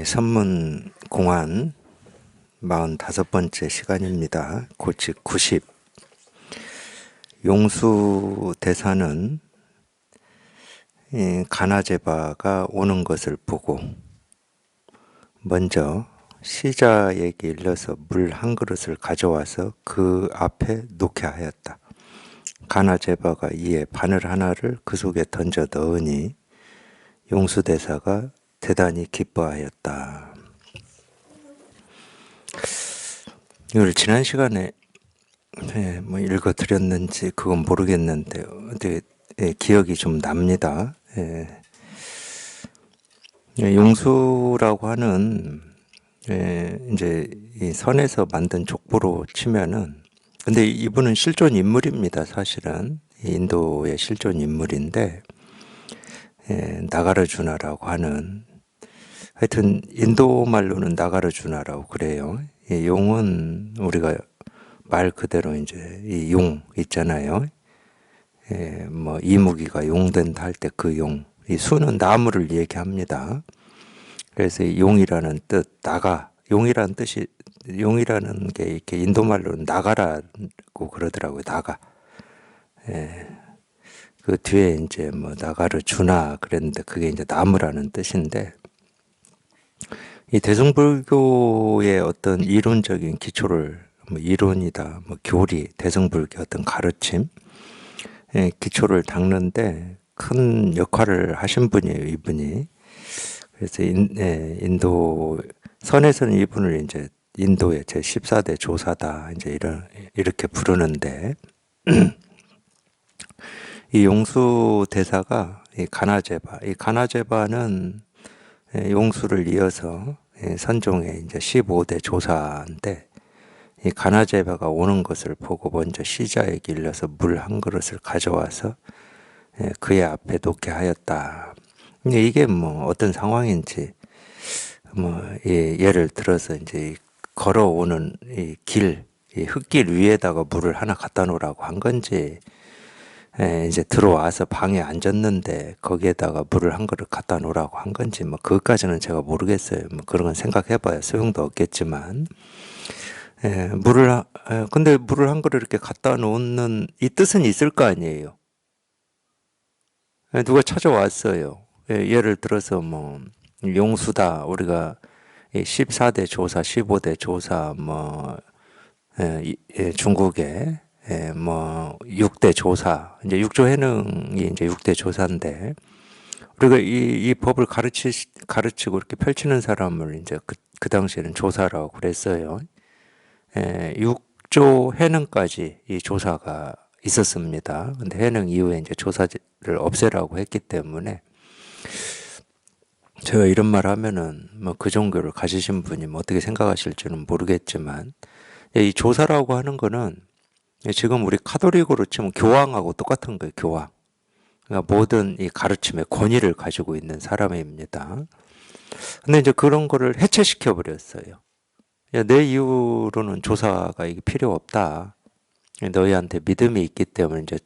선문 공안 45번째 시간입니다. 고칙 90. 용수 대사는 가나제바가 오는 것을 보고 먼저 시자에게 일러서 물 한 그릇을 가져와서 그 앞에 놓게 하였다. 가나제바가 이에 바늘 하나를 그 속에 던져 넣으니 용수 대사가 대단히 기뻐하였다. 이걸 지난 시간에 읽어드렸는지 그건 모르겠는데 기억이 좀 납니다. 용수라고 하는 이제 이 선에서 만든 족보로 치면은, 근데 이분은 실존 인물입니다. 사실은 인도의 실존 인물인데, 나가르주나라고 하는, 하여튼 인도 말로는 나가르주나라고 그래요. 이 용은 우리가 말 그대로 이제 이 용 있잖아요. 뭐 이무기가 용된다 할 때 그 용. 이 수는 나무를 얘기합니다. 그래서 이 용이라는 뜻, 용이라는 뜻이, 용이라는 게 이렇게 인도 말로는 나가라고 그러더라고요. 나가. 그 뒤에 이제 뭐 나가르주나 그랬는데 그게 이제 나무라는 뜻인데, 이 대승불교의 어떤 이론적인 기초를, 뭐 이론이다, 뭐 교리, 대승불교 어떤 가르침, 기초를 닦는데 큰 역할을 하신 분이에요, 이분이. 그래서 인도 선에서는 이분을 이제 인도의 제 14대 조사다, 이제 이렇게 부르는데, 이 용수 대사가 이 가나제바는 용수를 이어서 선종의 이제 15대 조사인데, 이 가나제바가 오는 것을 보고 먼저 시자에게 일러서 물 한 그릇을 가져와서 그의 앞에 놓게 하였다. 근데 이게 뭐 어떤 상황인지, 뭐 예를 들어서 이제 걸어오는 이 길, 이 흙길 위에다가 물을 하나 갖다 놓으라고 한 건지, 이제 들어와서 방에 앉았는데 거기에다가 물을 한 그릇 갖다 놓으라고 한 건지, 뭐 그것까지는 제가 모르겠어요. 뭐 그런 건 생각해봐야 소용도 없겠지만, 근데 물을 한 그릇 이렇게 갖다 놓는 이 뜻은 있을 거 아니에요. 누가 찾아왔어요. 예를 들어서 뭐 용수다, 우리가 14대 조사, 15대 조사, 뭐 중국의 뭐 6대 조사, 이제 육조 해능이 이제 6대 조사인데, 우리가 이 법을 가르치고 이렇게 펼치는 사람을 이제 그 당시에는 조사라고 그랬어요. 6조 해능까지 이 조사가 있었습니다. 근데 해능 이후에 이제 조사를 없애라고 했기 때문에, 제가 이런 말 하면은 뭐 그 종교를 가지신 분이 뭐 어떻게 생각하실지는 모르겠지만, 이 조사라고 하는 거는 지금 우리 카톨릭으로 치면 교황하고 똑같은 거예요. 교황. 그러니까 모든 이 가르침의 권위를 가지고 있는 사람입니다. 근데 이제 그런 거를 해체시켜 버렸어요. 내 이후로는 조사가 이게 필요 없다. 너희한테 믿음이 있기 때문에 이제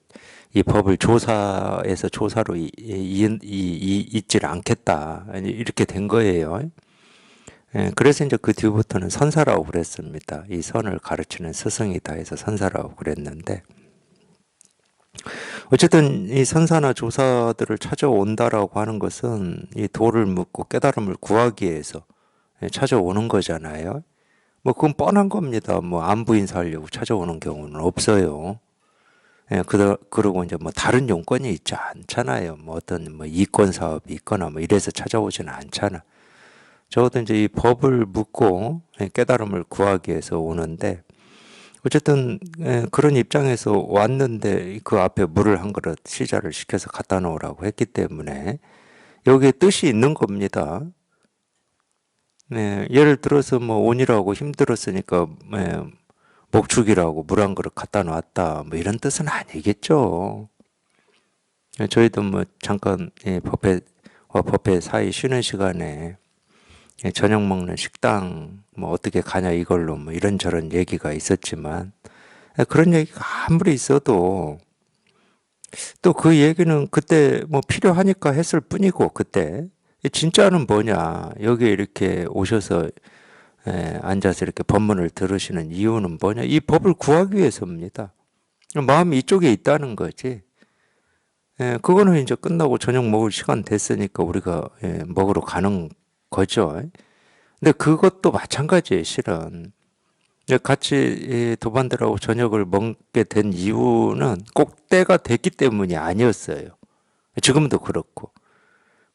이 법을 조사에서 조사로 잊질 않겠다. 이렇게 된 거예요. 그래서 이제 그 뒤부터는 선사라고 그랬습니다. 이 선을 가르치는 스승이다 해서 선사라고 그랬는데, 어쨌든 이 선사나 조사들을 찾아온다라고 하는 것은 이 도를 묻고 깨달음을 구하기 위해서 찾아오는 거잖아요. 뭐 그건 뻔한 겁니다. 뭐 안부 인사하려고 찾아오는 경우는 없어요. 그러고 이제 뭐 다른 용건이 있지 않잖아요. 뭐 어떤 뭐 이권 사업이 있거나 뭐 이래서 찾아오지는 않잖아. 적어도 이제 이 법을 묻고 깨달음을 구하기 위해서 오는데, 어쨌든 그런 입장에서 왔는데 그 앞에 물을 한 그릇 시자를 시켜서 갖다 놓으라고 했기 때문에 여기에 뜻이 있는 겁니다. 예를 들어서 뭐 온이라고 힘들었으니까 목축이라고 물 한 그릇 갖다 놨다, 뭐 이런 뜻은 아니겠죠. 저희도 뭐 잠깐 법회와 법회 사이 쉬는 시간에 저녁 먹는 식당 뭐 어떻게 가냐 이걸로 뭐 이런저런 얘기가 있었지만, 그런 얘기가 아무리 있어도 또 그 얘기는 그때 뭐 필요하니까 했을 뿐이고, 그때 진짜는 뭐냐? 여기 이렇게 오셔서 앉아서 이렇게 법문을 들으시는 이유는 뭐냐? 이 법을 구하기 위해서입니다. 마음이 이쪽에 있다는 거지. 그거는 이제 끝나고 저녁 먹을 시간 됐으니까 우리가 먹으러 가는 거죠. 근데 그것도 마찬가지예요, 실은. 같이 도반들하고 저녁을 먹게 된 이유는 꼭 때가 됐기 때문이 아니었어요. 지금도 그렇고.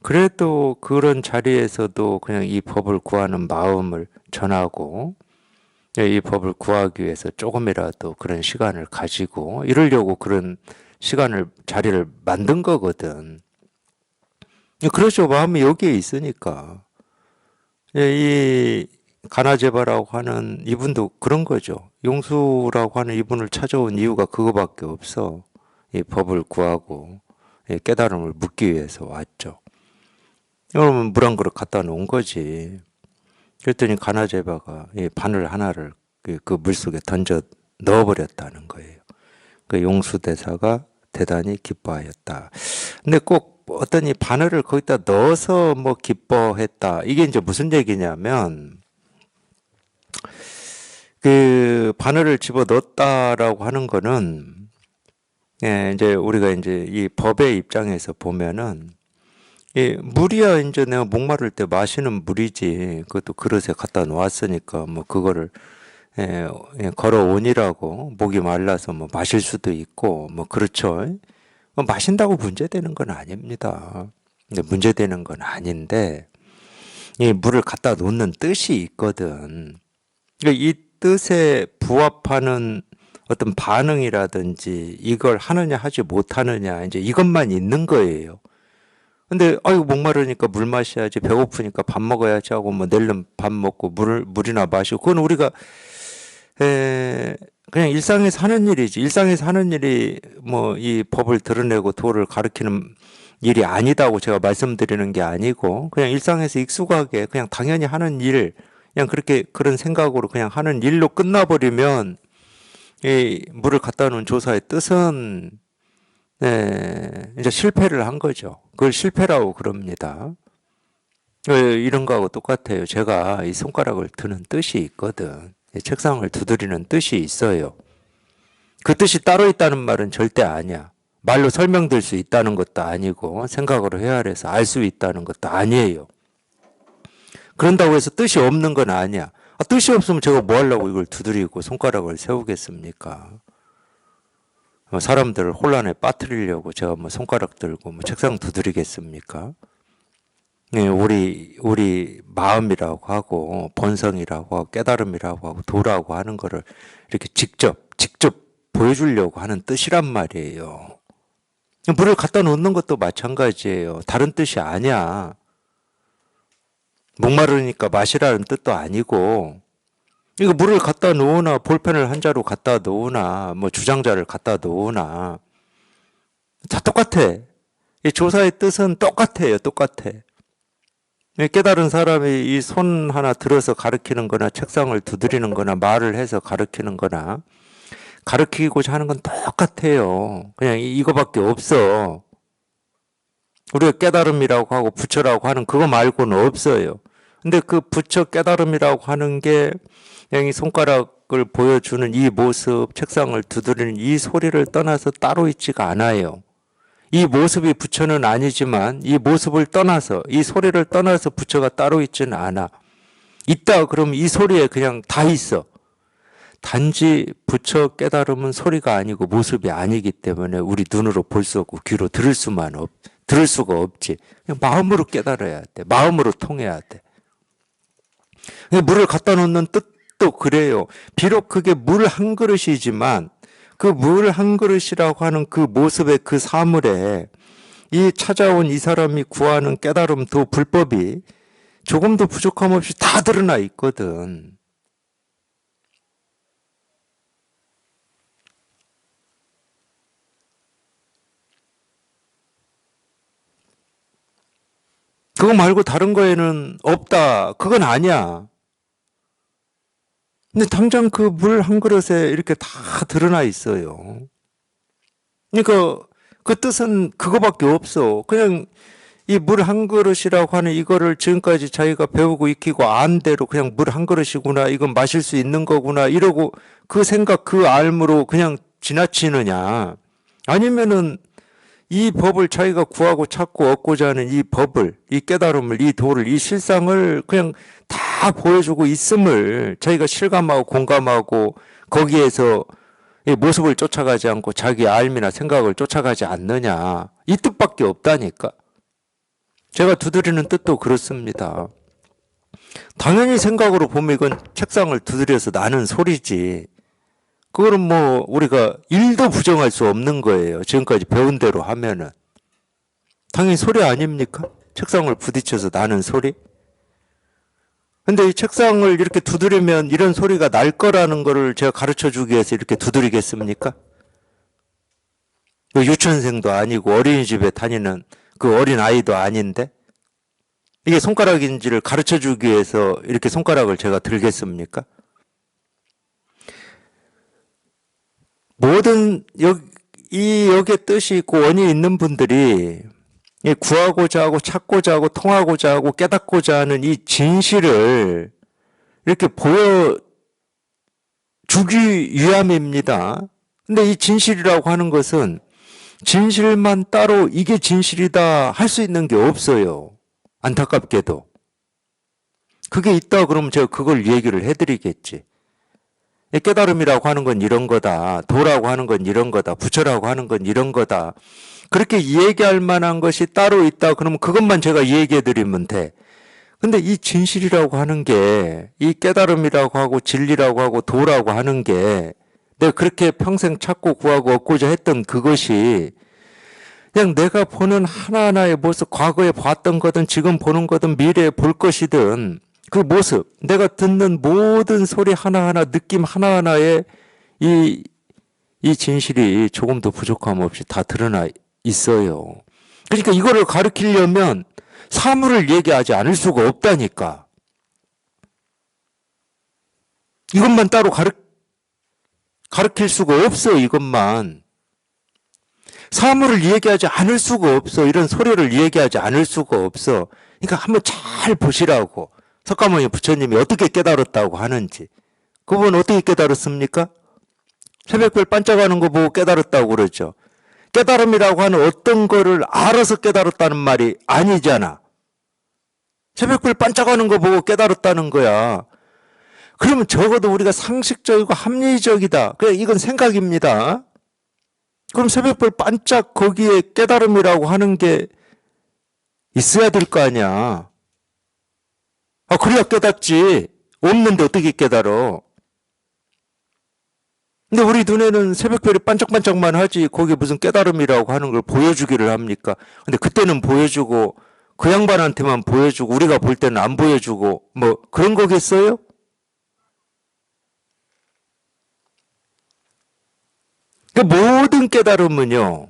그래도 그런 자리에서도 그냥 이 법을 구하는 마음을 전하고, 이 법을 구하기 위해서 조금이라도 그런 시간을 가지고 이러려고 그런 시간을, 자리를 만든 거거든. 그렇죠. 마음이 여기에 있으니까. 이 가나제바라고 하는 이분도 그런 거죠. 용수라고 하는 이분을 찾아온 이유가 그거밖에 없어. 이 법을 구하고 깨달음을 묻기 위해서 왔죠. 그러면 물 한 그릇 갖다 놓은 거지. 그랬더니 가나제바가 이 바늘 하나를 그 물속에 던져 넣어버렸다는 거예요. 그 용수대사가 대단히 기뻐하였다. 근데 꼭 어떤 이 바늘을 거기다 넣어서 뭐 기뻐했다. 이게 이제 무슨 얘기냐면, 그 바늘을 집어 넣었다라고 하는 거는, 이제 우리가 이제 이 법의 입장에서 보면은, 물이야 이제 내가 목마를 때 마시는 물이지. 그것도 그릇에 갖다 놓았으니까 뭐 그거를 걸어오니라고 목이 말라서 뭐 마실 수도 있고 뭐 그렇죠. 마신다고 문제되는 건 아닙니다. 근데 문제되는 건 아닌데 이 물을 갖다 놓는 뜻이 있거든. 그러니까 이 뜻에 부합하는 어떤 반응이라든지 이걸 하느냐 하지 못하느냐 이제 이것만 있는 거예요. 근데 아이고 목마르니까 물 마셔야지, 배고프니까 밥 먹어야지 하고 뭐 내일은 밥 먹고 물이나 마시고, 그건 우리가 그냥 일상에서 하는 일이지. 일상에서 하는 일이 뭐 이 법을 드러내고 도를 가르치는 일이 아니다고 제가 말씀드리는 게 아니고, 그냥 일상에서 익숙하게 그냥 당연히 하는 일, 그냥 그렇게 그런 생각으로 그냥 하는 일로 끝나버리면 이 물을 갖다 놓은 조사의 뜻은 이제 실패를 한 거죠. 그걸 실패라고 그럽니다. 이런 거하고 똑같아요. 제가 이 손가락을 드는 뜻이 있거든. 책상을 두드리는 뜻이 있어요. 그 뜻이 따로 있다는 말은 절대 아니야. 말로 설명될 수 있다는 것도 아니고 생각으로 헤아려서 알 수 있다는 것도 아니에요. 그런다고 해서 뜻이 없는 건 아니야. 뜻이 없으면 제가 뭐 하려고 이걸 두드리고 손가락을 세우겠습니까? 사람들을 혼란에 빠뜨리려고 제가 뭐 손가락 들고 뭐 책상 두드리겠습니까? 우리 마음이라고 하고 본성이라고 하고 깨달음이라고 하고 도라고 하는 거를 이렇게 직접 보여주려고 하는 뜻이란 말이에요. 물을 갖다 놓는 것도 마찬가지예요. 다른 뜻이 아니야. 목마르니까 마시라는 뜻도 아니고, 이거 물을 갖다 놓으나 볼펜을 한 자루 갖다 놓으나 뭐 주장자를 갖다 놓으나 다 똑같아. 이 조사의 뜻은 똑같아요. 똑같아. 깨달은 사람이 이 손 하나 들어서 가르치는 거나 책상을 두드리는 거나 말을 해서 가르치는 거나 가르치고자 하는 건 똑같아요. 그냥 이거밖에 없어. 우리가 깨달음이라고 하고 부처라고 하는 그거 말고는 없어요. 근데 그 부처 깨달음이라고 하는 게 그냥 이 손가락을 보여주는 이 모습, 책상을 두드리는 이 소리를 떠나서 따로 있지가 않아요. 이 모습이 부처는 아니지만 이 모습을 떠나서, 이 소리를 떠나서 부처가 따로 있지는 않아. 있다 그러면 이 소리에 그냥 다 있어. 단지 부처 깨달음은 소리가 아니고 모습이 아니기 때문에 우리 눈으로 볼 수 없고 귀로 들을 수가 없지. 그냥 마음으로 깨달아야 돼. 마음으로 통해야 돼. 물을 갖다 놓는 뜻도 그래요. 비록 그게 물 한 그릇이지만 그 물 한 그릇이라고 하는 그 모습의 그 사물에 이 찾아온 이 사람이 구하는 깨달음, 도, 불법이 조금도 부족함 없이 다 드러나 있거든. 그거 말고 다른 거에는 없다. 그건 아니야. 근데 당장 그 물 한 그릇에 이렇게 다 드러나 있어요. 그러니까 그 뜻은 그거밖에 없어. 그냥 이 물 한 그릇이라고 하는 이거를 지금까지 자기가 배우고 익히고 안 대로 그냥 물 한 그릇이구나, 이건 마실 수 있는 거구나 이러고 그 생각 그 알므로 그냥 지나치느냐, 아니면은 이 법을 자기가 구하고 찾고 얻고자 하는 이 법을, 이 깨달음을, 이 도를, 이 실상을 그냥 다 보여주고 있음을 자기가 실감하고 공감하고 거기에서 이 모습을 쫓아가지 않고 자기 알미나 생각을 쫓아가지 않느냐, 이 뜻밖에 없다니까. 제가 두드리는 뜻도 그렇습니다. 당연히 생각으로 보면 이건 책상을 두드려서 나는 소리지. 그거는 뭐 우리가 일도 부정할 수 없는 거예요. 지금까지 배운 대로 하면은. 당연히 소리 아닙니까? 책상을 부딪혀서 나는 소리? 근데 이 책상을 이렇게 두드리면 이런 소리가 날 거라는 거를 제가 가르쳐 주기 위해서 이렇게 두드리겠습니까? 유치원생도 아니고 어린이집에 다니는 그 어린 아이도 아닌데 이게 손가락인지를 가르쳐 주기 위해서 이렇게 손가락을 제가 들겠습니까? 모든 여기에 뜻이 있고 원이 있는 분들이 구하고자 하고 찾고자 하고 통하고자 하고 깨닫고자 하는 이 진실을 이렇게 보여주기 위함입니다. 근데 이 진실이라고 하는 것은 진실만 따로 이게 진실이다 할 수 있는 게 없어요. 안타깝게도. 그게 있다 그러면 제가 그걸 얘기를 해드리겠지. 깨달음이라고 하는 건 이런 거다. 도라고 하는 건 이런 거다. 부처라고 하는 건 이런 거다. 그렇게 얘기할 만한 것이 따로 있다 그러면 그것만 제가 얘기해 드리면 돼. 근데 이 진실이라고 하는 게, 이 깨달음이라고 하고 진리라고 하고 도라고 하는 게 내가 그렇게 평생 찾고 구하고 얻고자 했던 그것이 그냥 내가 보는 하나하나의 모습, 과거에 봤던 거든 지금 보는 거든 미래에 볼 것이든 그 모습, 내가 듣는 모든 소리 하나하나, 느낌 하나하나에 이 진실이 조금도 부족함 없이 다 드러나 있어요. 그러니까 이거를 가르치려면 사물을 얘기하지 않을 수가 없다니까. 이것만 따로 가르칠 수가 없어, 이것만. 사물을 얘기하지 않을 수가 없어. 이런 소리를 얘기하지 않을 수가 없어. 그러니까 한번 잘 보시라고. 석가모니 부처님이 어떻게 깨달았다고 하는지. 그분 어떻게 깨달았습니까? 새벽별 반짝하는 거 보고 깨달았다고 그러죠. 깨달음이라고 하는 어떤 거를 알아서 깨달았다는 말이 아니잖아. 새벽별 반짝하는 거 보고 깨달았다는 거야. 그러면 적어도 우리가 상식적이고 합리적이다. 그래, 이건 생각입니다. 그럼 새벽별 반짝 거기에 깨달음이라고 하는 게 있어야 될 거 아니야. 그래야 깨닫지. 없는데 어떻게 깨달어? 근데 우리 눈에는 새벽별이 반짝반짝만 하지 거기에 무슨 깨달음이라고 하는 걸 보여주기를 합니까? 근데 그때는 보여주고 그 양반한테만 보여주고 우리가 볼 때는 안 보여주고 뭐 그런 거겠어요? 그 모든 깨달음은요,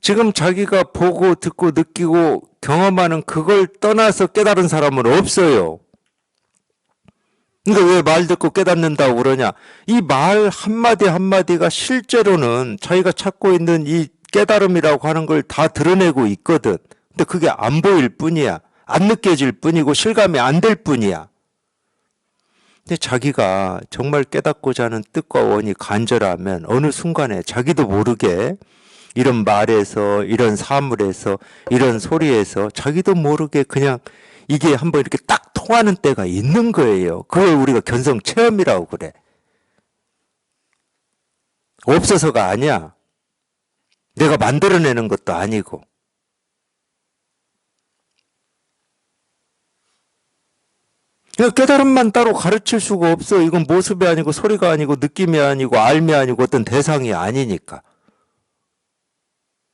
지금 자기가 보고 듣고 느끼고 경험하는 그걸 떠나서 깨달은 사람은 없어요. 그러니까 왜 말 듣고 깨닫는다고 그러냐? 이 말 한마디 한마디가 실제로는 자기가 찾고 있는 이 깨달음이라고 하는 걸 다 드러내고 있거든. 근데 그게 안 보일 뿐이야. 안 느껴질 뿐이고 실감이 안 될 뿐이야. 근데 자기가 정말 깨닫고자 하는 뜻과 원이 간절하면 어느 순간에 자기도 모르게 이런 말에서, 이런 사물에서, 이런 소리에서 자기도 모르게 그냥 이게 한번 이렇게 딱 통하는 때가 있는 거예요. 그걸 우리가 견성 체험이라고 그래. 없어서가 아니야. 내가 만들어내는 것도 아니고. 깨달음만 따로 가르칠 수가 없어. 이건 모습이 아니고 소리가 아니고 느낌이 아니고 알미 아니고 어떤 대상이 아니니까.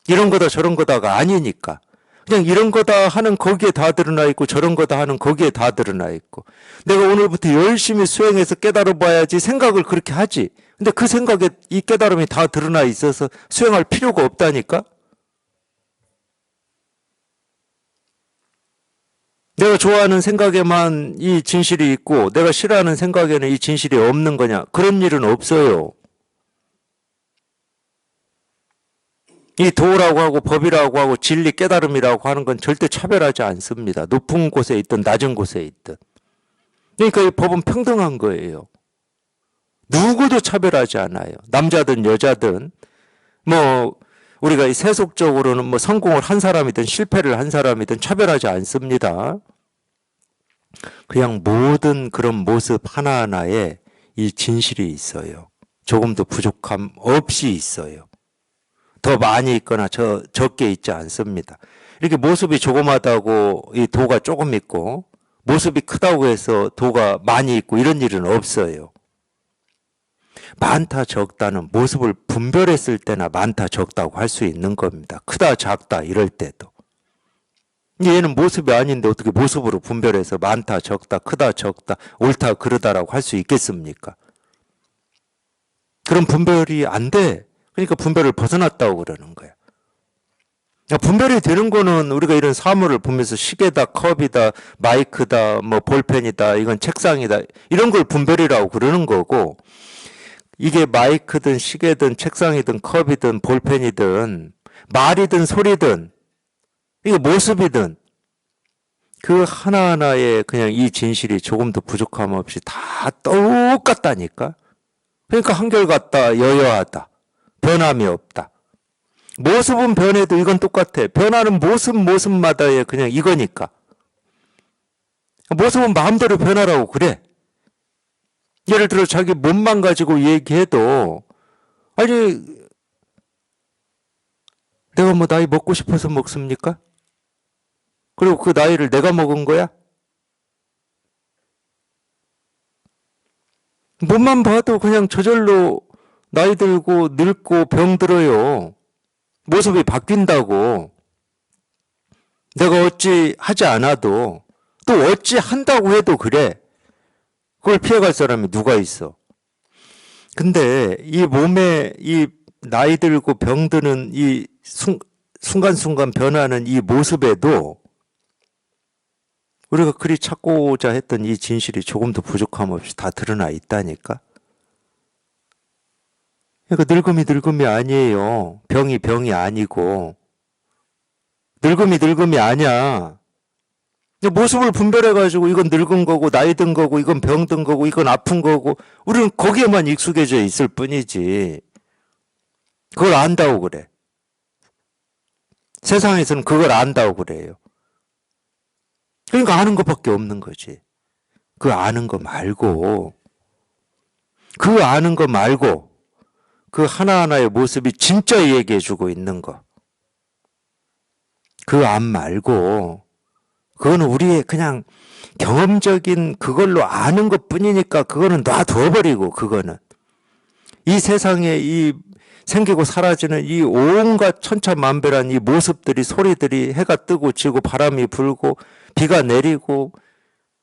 이런 거다 저런 거다가 아니니까. 그냥 이런 거다 하는 거기에 다 드러나 있고 저런 거다 하는 거기에 다 드러나 있고 내가 오늘부터 열심히 수행해서 깨달아 봐야지 생각을 그렇게 하지. 근데 그 생각에 이 깨달음이 다 드러나 있어서 수행할 필요가 없다니까. 내가 좋아하는 생각에만 이 진실이 있고 내가 싫어하는 생각에는 이 진실이 없는 거냐? 그런 일은 없어요. 이 도라고 하고 법이라고 하고 진리 깨달음이라고 하는 건 절대 차별하지 않습니다. 높은 곳에 있든 낮은 곳에 있든. 그러니까 이 법은 평등한 거예요. 누구도 차별하지 않아요. 남자든 여자든 뭐 우리가 이 세속적으로는 뭐 성공을 한 사람이든 실패를 한 사람이든 차별하지 않습니다. 그냥 모든 그런 모습 하나하나에 이 진실이 있어요. 조금도 부족함 없이 있어요. 더 많이 있거나 적게 있지 않습니다. 이렇게 모습이 조그마하다고 이 도가 조금 있고 모습이 크다고 해서 도가 많이 있고 이런 일은 없어요. 많다 적다는 모습을 분별했을 때나 많다 적다고 할 수 있는 겁니다. 크다 작다 이럴 때도. 얘는 모습이 아닌데 어떻게 모습으로 분별해서 많다 적다 크다 적다 옳다 그르다라고 할 수 있겠습니까? 그런 분별이 안 돼. 그러니까 분별을 벗어났다고 그러는 거야. 분별이 되는 거는 우리가 이런 사물을 보면서 시계다, 컵이다, 마이크다, 뭐 볼펜이다, 이건 책상이다 이런 걸 분별이라고 그러는 거고 이게 마이크든 시계든 책상이든 컵이든 볼펜이든 말이든 소리든 이게 모습이든 그 하나하나에 그냥 이 진실이 조금도 부족함 없이 다 똑같다니까. 그러니까 한결같다, 여여하다, 변함이 없다. 모습은 변해도 이건 똑같아. 변하는 모습마다의 그냥 이거니까. 모습은 마음대로 변하라고 그래. 예를 들어 자기 몸만 가지고 얘기해도 아니 내가 뭐 나이 먹고 싶어서 먹습니까? 그리고 그 나이를 내가 먹은 거야? 몸만 봐도 그냥 저절로 나이 들고 늙고 병들어요. 모습이 바뀐다고. 내가 어찌 하지 않아도 또 어찌 한다고 해도 그래. 그걸 피해갈 사람이 누가 있어. 근데 이 몸에 이 나이 들고 병드는 이 순간순간 변하는 이 모습에도 우리가 그리 찾고자 했던 이 진실이 조금도 부족함 없이 다 드러나 있다니까. 그러니까 늙음이 아니에요. 병이 아니고. 늙음이 아니야. 모습을 분별해가지고 이건 늙은 거고 나이 든 거고 이건 병든 거고 이건 아픈 거고 우리는 거기에만 익숙해져 있을 뿐이지. 그걸 안다고 그래. 세상에서는 그걸 안다고 그래요. 그러니까 아는 것밖에 없는 거지. 그 아는 거 말고 그 하나하나의 모습이 진짜 얘기해주고 있는 거. 그 안 말고 그거는 우리의 그냥 경험적인 그걸로 아는 것 뿐이니까 그거는 놔둬버리고 그거는 이 세상에 이 생기고 사라지는 이 온갖 천차만별한 이 모습들이 소리들이 해가 뜨고 지고 바람이 불고 비가 내리고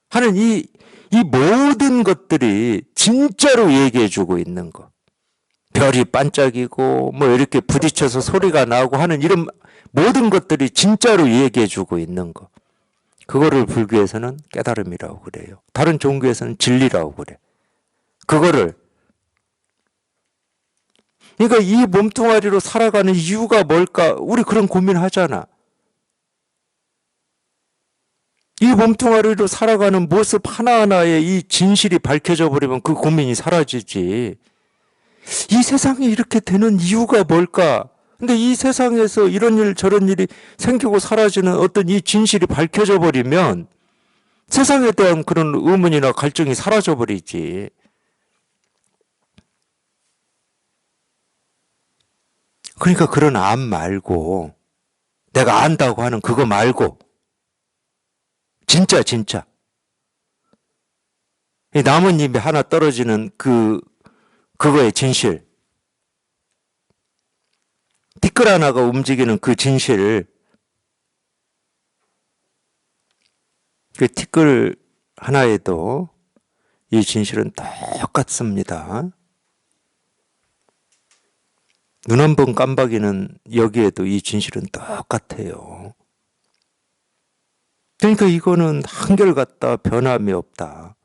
하는 이 모든 것들이 진짜로 얘기해주고 있는 거. 별이 반짝이고 뭐 이렇게 부딪혀서 소리가 나고 하는 이런 모든 것들이 진짜로 얘기해주고 있는 거. 그거를 불교에서는 깨달음이라고 그래요. 다른 종교에서는 진리라고 그래. 그거를 그러니까 이 몸뚱아리로 살아가는 이유가 뭘까? 우리 그런 고민하잖아. 이 몸뚱아리로 살아가는 모습 하나하나에 이 진실이 밝혀져 버리면 그 고민이 사라지지. 이 세상에 이렇게 되는 이유가 뭘까? 근데 이 세상에서 이런 일 저런 일이 생기고 사라지는 어떤 이 진실이 밝혀져 버리면 세상에 대한 그런 의문이나 갈증이 사라져 버리지. 그러니까 그런 안 말고 내가 안다고 하는 그거 말고 진짜 이 나뭇잎이 하나 떨어지는 그거의 진실 티끌 하나가 움직이는 그 진실 그 티끌 하나에도 이 진실은 똑같습니다. 눈 한 번 깜박이는 여기에도 이 진실은 똑같아요. 그러니까 이거는 한결같다, 변함이 없다.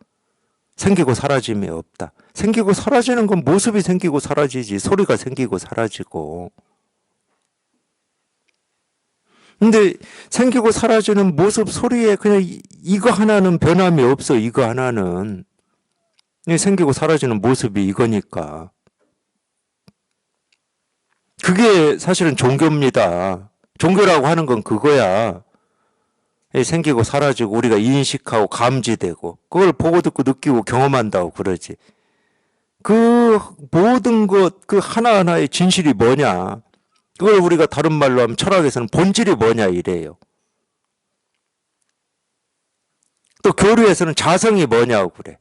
생기고 사라짐이 없다. 생기고 사라지는 건 모습이 생기고 사라지지, 소리가 생기고 사라지고. 근데 생기고 사라지는 모습 소리에 그냥 이거 하나는 변함이 없어. 이거 하나는. 생기고 사라지는 모습이 이거니까. 그게 사실은 종교입니다. 종교라고 하는 건 그거야. 생기고 사라지고 우리가 인식하고 감지되고 그걸 보고 듣고 느끼고 경험한다고 그러지. 그 모든 것, 그 하나하나의 진실이 뭐냐. 그걸 우리가 다른 말로 하면 철학에서는 본질이 뭐냐 이래요. 또 교류에서는 자성이 뭐냐고 그래.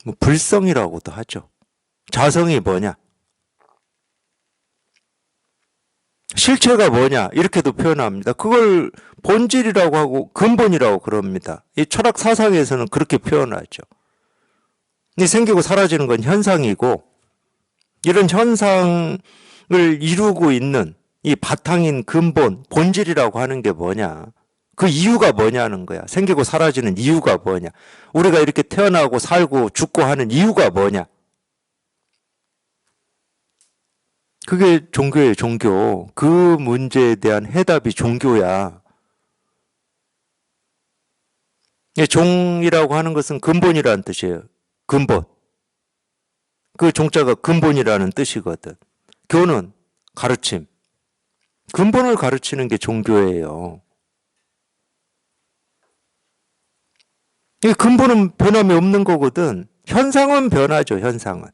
뭐 불성이라고도 하죠. 자성이 뭐냐. 실체가 뭐냐 이렇게도 표현합니다. 그걸 본질이라고 하고 근본이라고 그럽니다. 이 철학 사상에서는 그렇게 표현하죠. 이 생기고 사라지는 건 현상이고 이런 현상을 이루고 있는 이 바탕인 근본, 본질이라고 하는 게 뭐냐. 그 이유가 뭐냐는 거야. 생기고 사라지는 이유가 뭐냐. 우리가 이렇게 태어나고 살고 죽고 하는 이유가 뭐냐. 그게 종교예요, 종교. 그 문제에 대한 해답이 종교야. 종이라고 하는 것은 근본이라는 뜻이에요. 근본. 그 종자가 근본이라는 뜻이거든. 교는 가르침. 근본을 가르치는 게 종교예요. 이 근본은 변함이 없는 거거든. 현상은 변하죠, 현상은.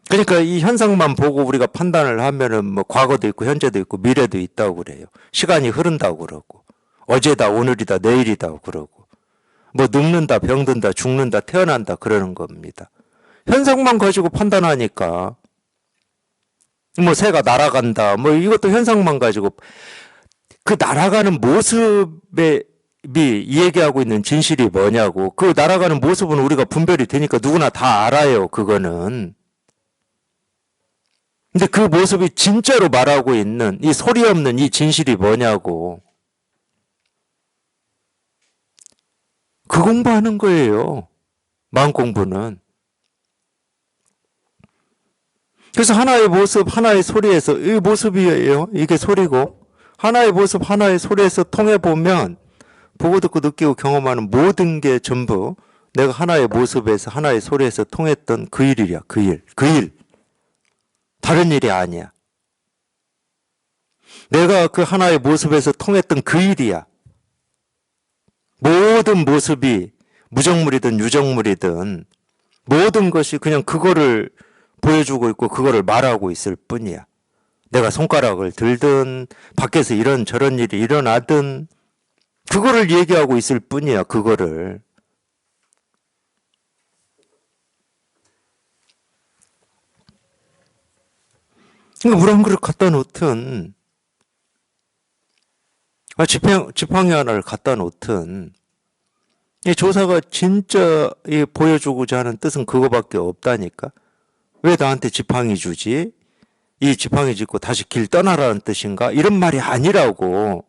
그러니까 이 현상만 보고 우리가 판단을 하면은 뭐 과거도 있고 현재도 있고 미래도 있다고 그래요. 시간이 흐른다고 그러고 어제다 오늘이다 내일이다 그러고 뭐 늙는다 병든다 죽는다 태어난다 그러는 겁니다. 현상만 가지고 판단하니까 뭐 새가 날아간다 뭐 이것도 현상만 가지고 그 날아가는 모습에 이 얘기하고 있는 진실이 뭐냐고. 그 날아가는 모습은 우리가 분별이 되니까 누구나 다 알아요. 그거는. 근데 그 모습이 진짜로 말하고 있는 이 소리 없는 이 진실이 뭐냐고. 그 공부하는 거예요. 마음 공부는. 그래서 하나의 모습, 하나의 소리에서 이 모습이에요. 이게 소리고 하나의 모습, 하나의 소리에서 통해 보면 보고 듣고 느끼고 경험하는 모든 게 전부 내가 하나의 모습에서 하나의 소리에서 통했던 그 일이야. 그 일. 그 일. 다른 일이 아니야. 내가 그 하나의 모습에서 통했던 그 일이야. 모든 모습이 무정물이든 유정물이든 모든 것이 그냥 그거를 보여주고 있고 그거를 말하고 있을 뿐이야. 내가 손가락을 들든 밖에서 이런 저런 일이 일어나든 그거를 얘기하고 있을 뿐이야. 그거를. 그러니까 물 한 그릇 갖다 놓든 지팡이 하나를 갖다 놓든 이 조사가 진짜 보여주고자 하는 뜻은 그거밖에 없다니까. 왜 나한테 지팡이 주지? 이 지팡이 짚고 다시 길 떠나라는 뜻인가? 이런 말이 아니라고.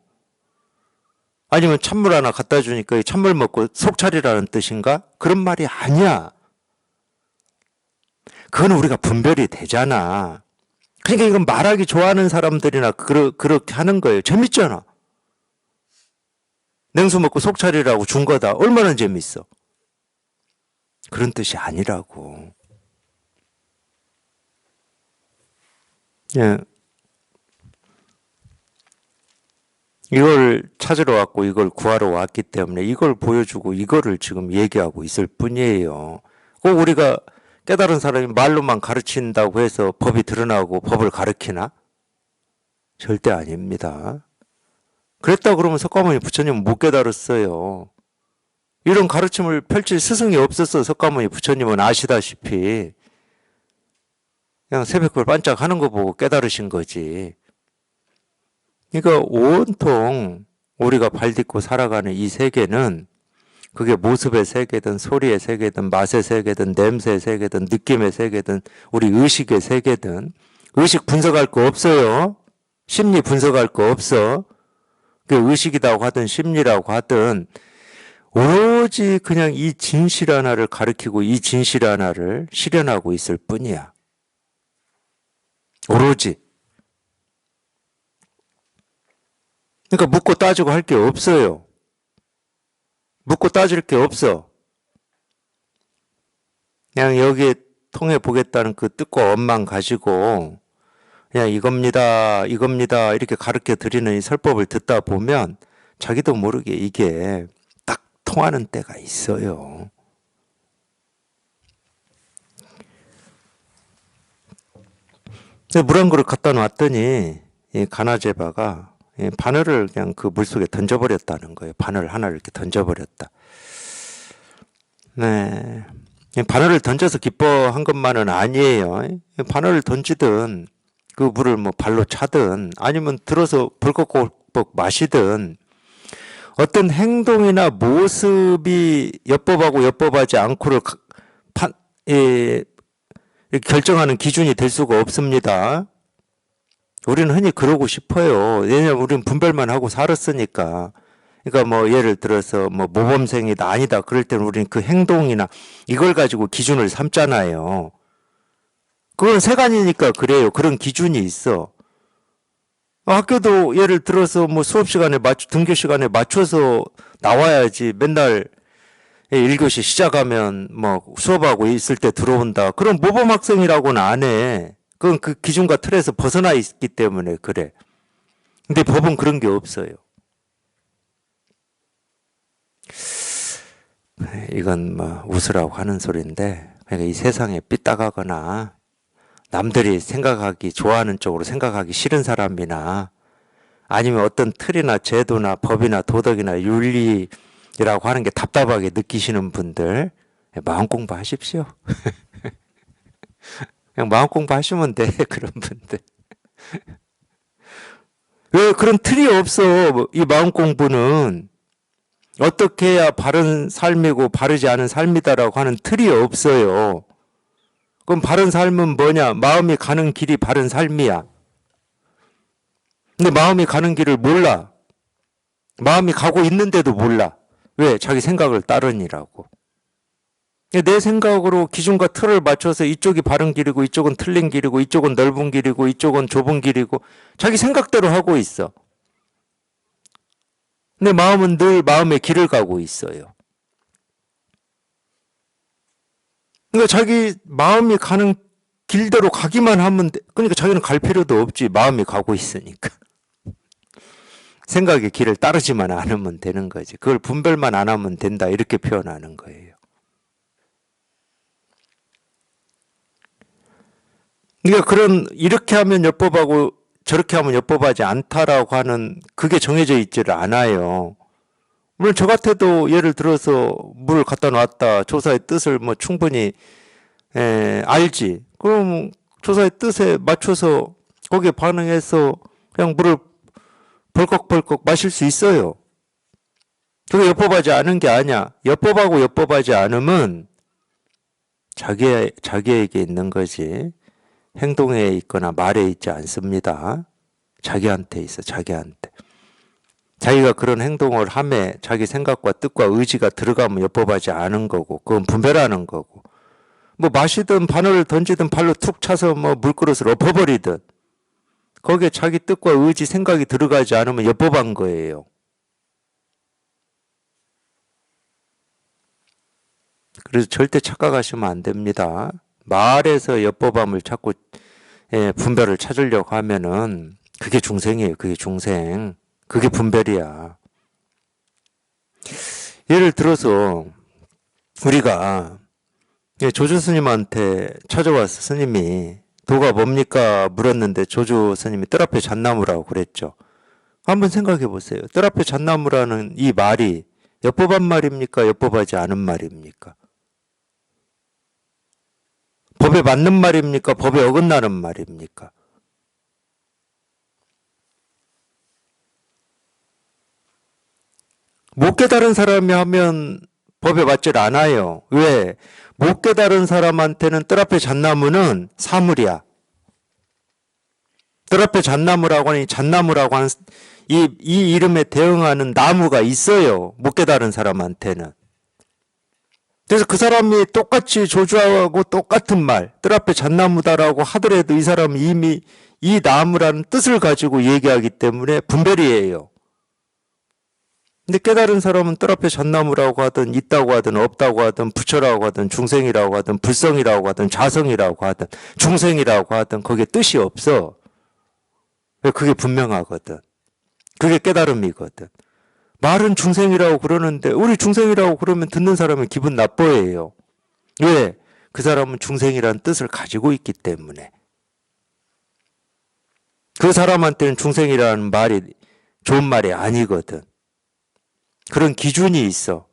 아니면 찬물 하나 갖다 주니까 찬물 먹고 속 차리라는 뜻인가? 그런 말이 아니야. 그건 우리가 분별이 되잖아. 그러니까 이건 말하기 좋아하는 사람들이나 그렇게 하는 거예요. 재밌잖아. 냉수 먹고 속 차리라고 준 거다. 얼마나 재밌어. 그런 뜻이 아니라고. 예. 이걸 찾으러 왔고 이걸 구하러 왔기 때문에 이걸 보여주고 이거를 지금 얘기하고 있을 뿐이에요. 꼭 우리가 깨달은 사람이 말로만 가르친다고 해서 법이 드러나고 법을 가르치나? 절대 아닙니다. 그랬다 그러면 석가모니 부처님은 못 깨달았어요. 이런 가르침을 펼칠 스승이 없었어. 석가모니 부처님은 아시다시피. 그냥 새벽별 반짝하는 거 보고 깨달으신 거지. 그러니까 온통 우리가 발딛고 살아가는 이 세계는 그게 모습의 세계든 소리의 세계든 맛의 세계든 냄새의 세계든 느낌의 세계든 우리 의식의 세계든 의식 분석할 거 없어요. 심리 분석할 거 없어. 그 의식이라고 하든 심리라고 하든 오로지 그냥 이 진실 하나를 가리키고 이 진실 하나를 실현하고 있을 뿐이야. 오로지. 그러니까 묻고 따지고 할 게 없어요. 묻고 따질 게 없어. 그냥 여기에 통해 보겠다는 그 뜻과 원만 가지고 그냥 이겁니다, 이겁니다 이렇게 가르쳐 드리는 이 설법을 듣다 보면 자기도 모르게 이게 딱 통하는 때가 있어요. 물 한 그릇 갖다 놨더니 이 가나제바가 바늘을 그냥 그 물속에 던져버렸다는 거예요. 바늘 하나를 이렇게 던져버렸다. 네. 바늘을 던져서 기뻐한 것만은 아니에요. 바늘을 던지든 그 물을 뭐 발로 차든 아니면 들어서 벌컥벌컥 마시든 어떤 행동이나 모습이 엽법하고 엽법하지 않고를 결정하는 기준이 될 수가 없습니다. 우리는 흔히 그러고 싶어요. 왜냐면 우리는 분별만 하고 살았으니까. 그러니까 뭐 예를 들어서 뭐 모범생이다 아니다 그럴 때는 우리는 그 행동이나 이걸 가지고 기준을 삼잖아요. 그건 세간이니까 그래요. 그런 기준이 있어. 학교도 예를 들어서 뭐 수업 시간에 등교 시간에 맞춰서 나와야지 맨날 1교시 시작하면 뭐 수업하고 있을 때 들어온다. 그럼 모범 학생이라고는 안 해. 그건 그 기준과 틀에서 벗어나 있기 때문에 그래. 근데 법은 그런 게 없어요. 이건 뭐 웃으라고 하는 소리인데 그러니까 이 세상에 삐딱하거나 남들이 생각하기 좋아하는 쪽으로 생각하기 싫은 사람이나 아니면 어떤 틀이나 제도나 법이나 도덕이나 윤리라고 하는 게 답답하게 느끼시는 분들 마음 공부하십시오. 그냥 마음 공부하시면 돼. 그런 분들. 왜 그런 틀이 없어. 이 마음 공부는 어떻게 해야 바른 삶이고 바르지 않은 삶이다라고 하는 틀이 없어요. 그럼 바른 삶은 뭐냐? 마음이 가는 길이 바른 삶이야. 근데 마음이 가는 길을 몰라. 마음이 가고 있는데도 몰라. 왜? 자기 생각을 따르니라고. 내 생각으로 기준과 틀을 맞춰서 이쪽이 바른 길이고 이쪽은 틀린 길이고 이쪽은 넓은 길이고 이쪽은 좁은 길이고 자기 생각대로 하고 있어. 근데 마음은 늘 마음의 길을 가고 있어요. 그러니까 자기 마음이 가는 길대로 가기만 하면 돼. 그러니까 자기는 갈 필요도 없지. 마음이 가고 있으니까. 생각의 길을 따르지만 않으면 되는 거지. 그걸 분별만 안 하면 된다. 이렇게 표현하는 거예요. 그러니까 이렇게 하면 엽법하고 저렇게 하면 엽법하지 않다라고 하는 그게 정해져 있지를 않아요. 물론 저 같아도 예를 들어서 물 갖다 놨다. 조사의 뜻을 뭐 충분히 알지. 그럼 조사의 뜻에 맞춰서 거기에 반응해서 그냥 물을 벌컥벌컥 마실 수 있어요. 그게 엽법하지 않은 게 아니야. 엽법하고 엽법하지 않으면 자기에게 있는 거지. 행동에 있거나 말에 있지 않습니다. 자기한테 있어, 자기한테. 자기가 그런 행동을 하며 자기 생각과 뜻과 의지가 들어가면 엽법하지 않은 거고, 그건 분별하는 거고. 뭐 마시든 바늘을 던지든 발로 툭 차서 뭐 물그릇을 엎어버리든 거기에 자기 뜻과 의지, 생각이 들어가지 않으면 엽법한 거예요. 그래서 절대 착각하시면 안 됩니다. 말에서 엽법함을 자꾸 분별을 찾으려고 하면은 그게 중생이에요. 그게 중생. 그게 분별이야. 예를 들어서 우리가 조주 스님한테 찾아와서 스님이 도가 뭡니까 물었는데 조주 스님이 뜰 앞에 잣나무라고 그랬죠. 한번 생각해 보세요. 뜰 앞에 잣나무라는 이 말이 엽법한 말입니까? 엽법하지 않은 말입니까? 법에 맞는 말입니까? 법에 어긋나는 말입니까? 못 깨달은 사람이 하면 법에 맞질 않아요. 왜? 못 깨달은 사람한테는 뜰 앞에 잣나무는 사물이야. 뜰 앞에 잣나무라고 하니 잣나무라고 하는 이 이름에 대응하는 나무가 있어요. 못 깨달은 사람한테는. 그래서 그 사람이 똑같이 조주하고 똑같은 말, 뜰 앞에 잣나무다라고 하더라도 이 사람은 이미 이 나무라는 뜻을 가지고 얘기하기 때문에 분별이에요. 근데 깨달은 사람은 뜰 앞에 잣나무라고 하든 있다고 하든 없다고 하든 부처라고 하든 중생이라고 하든 불성이라고 하든 자성이라고 하든 중생이라고 하든 거기에 뜻이 없어. 그게 분명하거든. 그게 깨달음이거든. 말은 중생이라고 그러는데 우리 중생이라고 그러면 듣는 사람은 기분 나빠해요. 왜? 그 사람은 중생이라는 뜻을 가지고 있기 때문에. 그 사람한테는 중생이라는 말이 좋은 말이 아니거든. 그런 기준이 있어.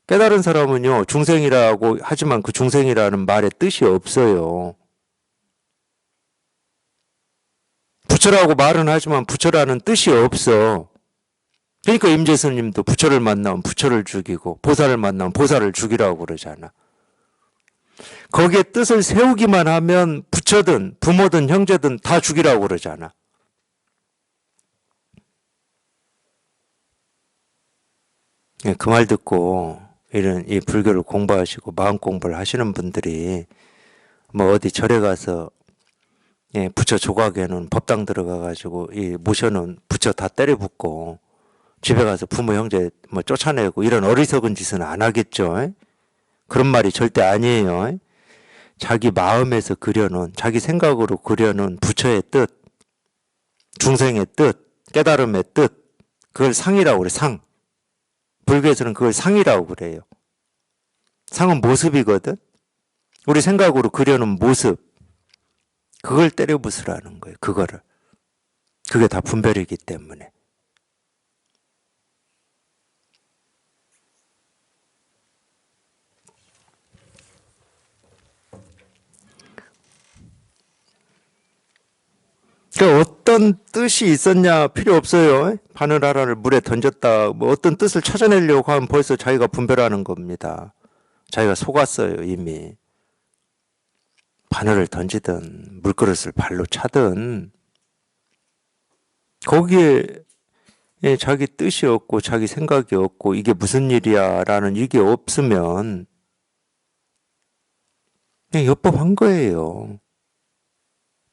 깨달은 사람은요, 중생이라고 하지만 그 중생이라는 말에 뜻이 없어요. 부처라고 말은 하지만 부처라는 뜻이 없어. 그러니까 임재스님도 부처를 만나면 부처를 죽이고 보살을 만나면 보살을 죽이라고 그러잖아. 거기에 뜻을 세우기만 하면 부처든 부모든 형제든 다 죽이라고 그러잖아. 그 말 듣고 이런 이 불교를 공부하시고 마음 공부를 하시는 분들이 뭐 어디 절에 가서 부처 조각에는 법당 들어가가지고 이 모셔놓은 부처 다 때려붓고 집에 가서 부모 형제 뭐 쫓아내고 이런 어리석은 짓은 안 하겠죠. 그런 말이 절대 아니에요. 자기 마음에서 그려놓은 자기 생각으로 그려놓은 부처의 뜻, 중생의 뜻, 깨달음의 뜻, 그걸 상이라고 그래. 상. 불교에서는 그걸 상이라고 그래요. 상은 모습이거든. 우리 생각으로 그려놓은 모습, 그걸 때려 부수라는 거예요. 그거를. 그게 다 분별이기 때문에. 그러니까 어떤 뜻이 있었냐 필요 없어요. 바늘 하나를 물에 던졌다. 뭐 어떤 뜻을 찾아내려고 하면 벌써 자기가 분별하는 겁니다. 자기가 속았어요, 이미. 바늘을 던지든 물그릇을 발로 차든 거기에 자기 뜻이 없고 자기 생각이 없고 이게 무슨 일이야 라는 이게 없으면 그냥 엽법한 거예요.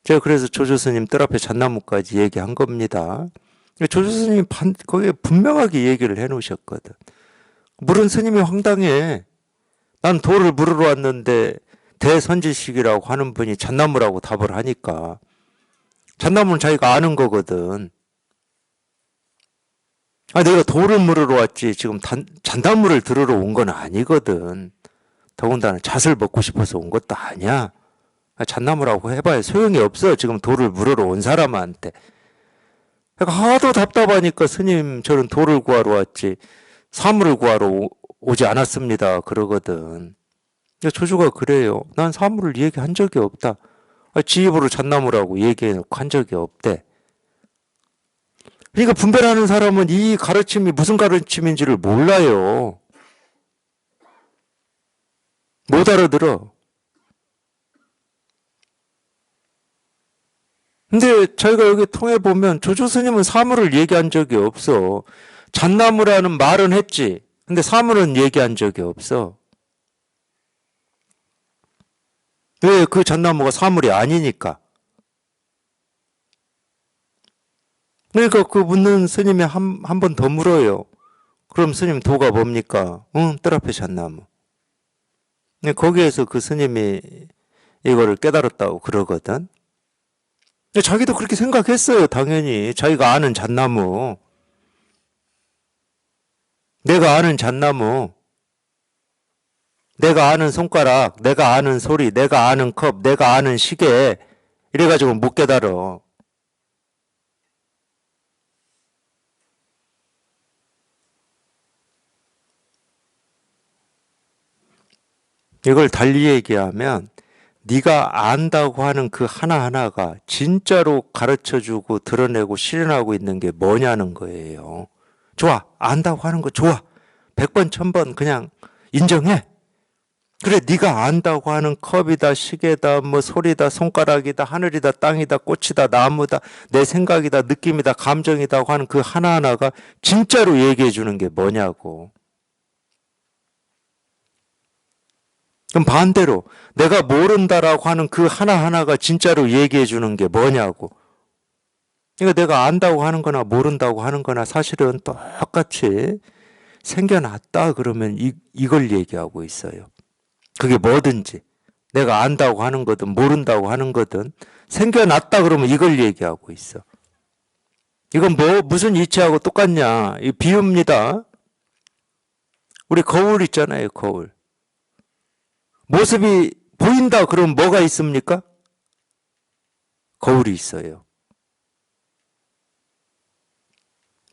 제가 그래서 조조스님 뜰 앞에 잣나무까지 얘기한 겁니다. 조조스님이 거기에 분명하게 얘기를 해놓으셨거든. 물은 스님이 황당해. 난 돌을 물으러 왔는데 대선지식이라고 하는 분이 잣나무라고 답을 하니까 잣나무는 자기가 아는 거거든. 내가 돌을 물으러 왔지 지금 잣나무를 들으러 온 건 아니거든. 더군다나 잣을 먹고 싶어서 온 것도 아니야. 잣나무라고 해봐야 소용이 없어. 지금 돌을 물으러 온 사람한테. 그러니까 하도 답답하니까 스님 저는 돌을 구하러 왔지 사물을 구하러 오지 않았습니다. 그러거든. 조조가 그래요. 난 사물을 얘기한 적이 없다. 지 입으로 잣나무라고 얘기해놓고 한 적이 없대. 그러니까 분별하는 사람은 이 가르침이 무슨 가르침인지를 몰라요. 못 알아들어. 근데 저희가 여기 통해보면 조조 스님은 사물을 얘기한 적이 없어. 잣나무라는 말은 했지. 근데 사물은 얘기한 적이 없어. 왜? 그 잣나무가 사물이 아니니까. 그러니까 그 묻는 스님이 한 번 더 물어요. 그럼 스님 도가 뭡니까? 응, 뜰 앞에 잣나무. 근데 거기에서 그 스님이 이거를 깨달았다고 그러거든. 근데 자기도 그렇게 생각했어요. 당연히. 자기가 아는 잣나무. 내가 아는 잣나무. 내가 아는 손가락. 내가 아는 소리. 내가 아는 컵. 내가 아는 시계. 이래가지고 못 깨달아. 이걸 달리 얘기하면 네가 안다고 하는 그 하나하나가 진짜로 가르쳐주고 드러내고 실현하고 있는 게 뭐냐는 거예요. 좋아. 안다고 하는 거 좋아. 100번, 1000번 그냥 인정해. 그래, 네가 안다고 하는 컵이다, 시계다, 뭐 소리다, 손가락이다, 하늘이다, 땅이다, 꽃이다, 나무다, 내 생각이다, 느낌이다, 감정이다 하는 그 하나하나가 진짜로 얘기해 주는 게 뭐냐고. 그럼 반대로 내가 모른다라고 하는 그 하나하나가 진짜로 얘기해 주는 게 뭐냐고. 그러니까 내가 안다고 하는 거나 모른다고 하는 거나 사실은 똑같이 생겨났다 그러면 이걸 얘기하고 있어요. 그게 뭐든지 내가 안다고 하는 거든 모른다고 하는 거든 생겨났다 그러면 이걸 얘기하고 있어. 이건 무슨 이치하고 똑같냐? 이 비유입니다. 우리 거울 있잖아요, 거울. 모습이 보인다 그러면 뭐가 있습니까? 거울이 있어요.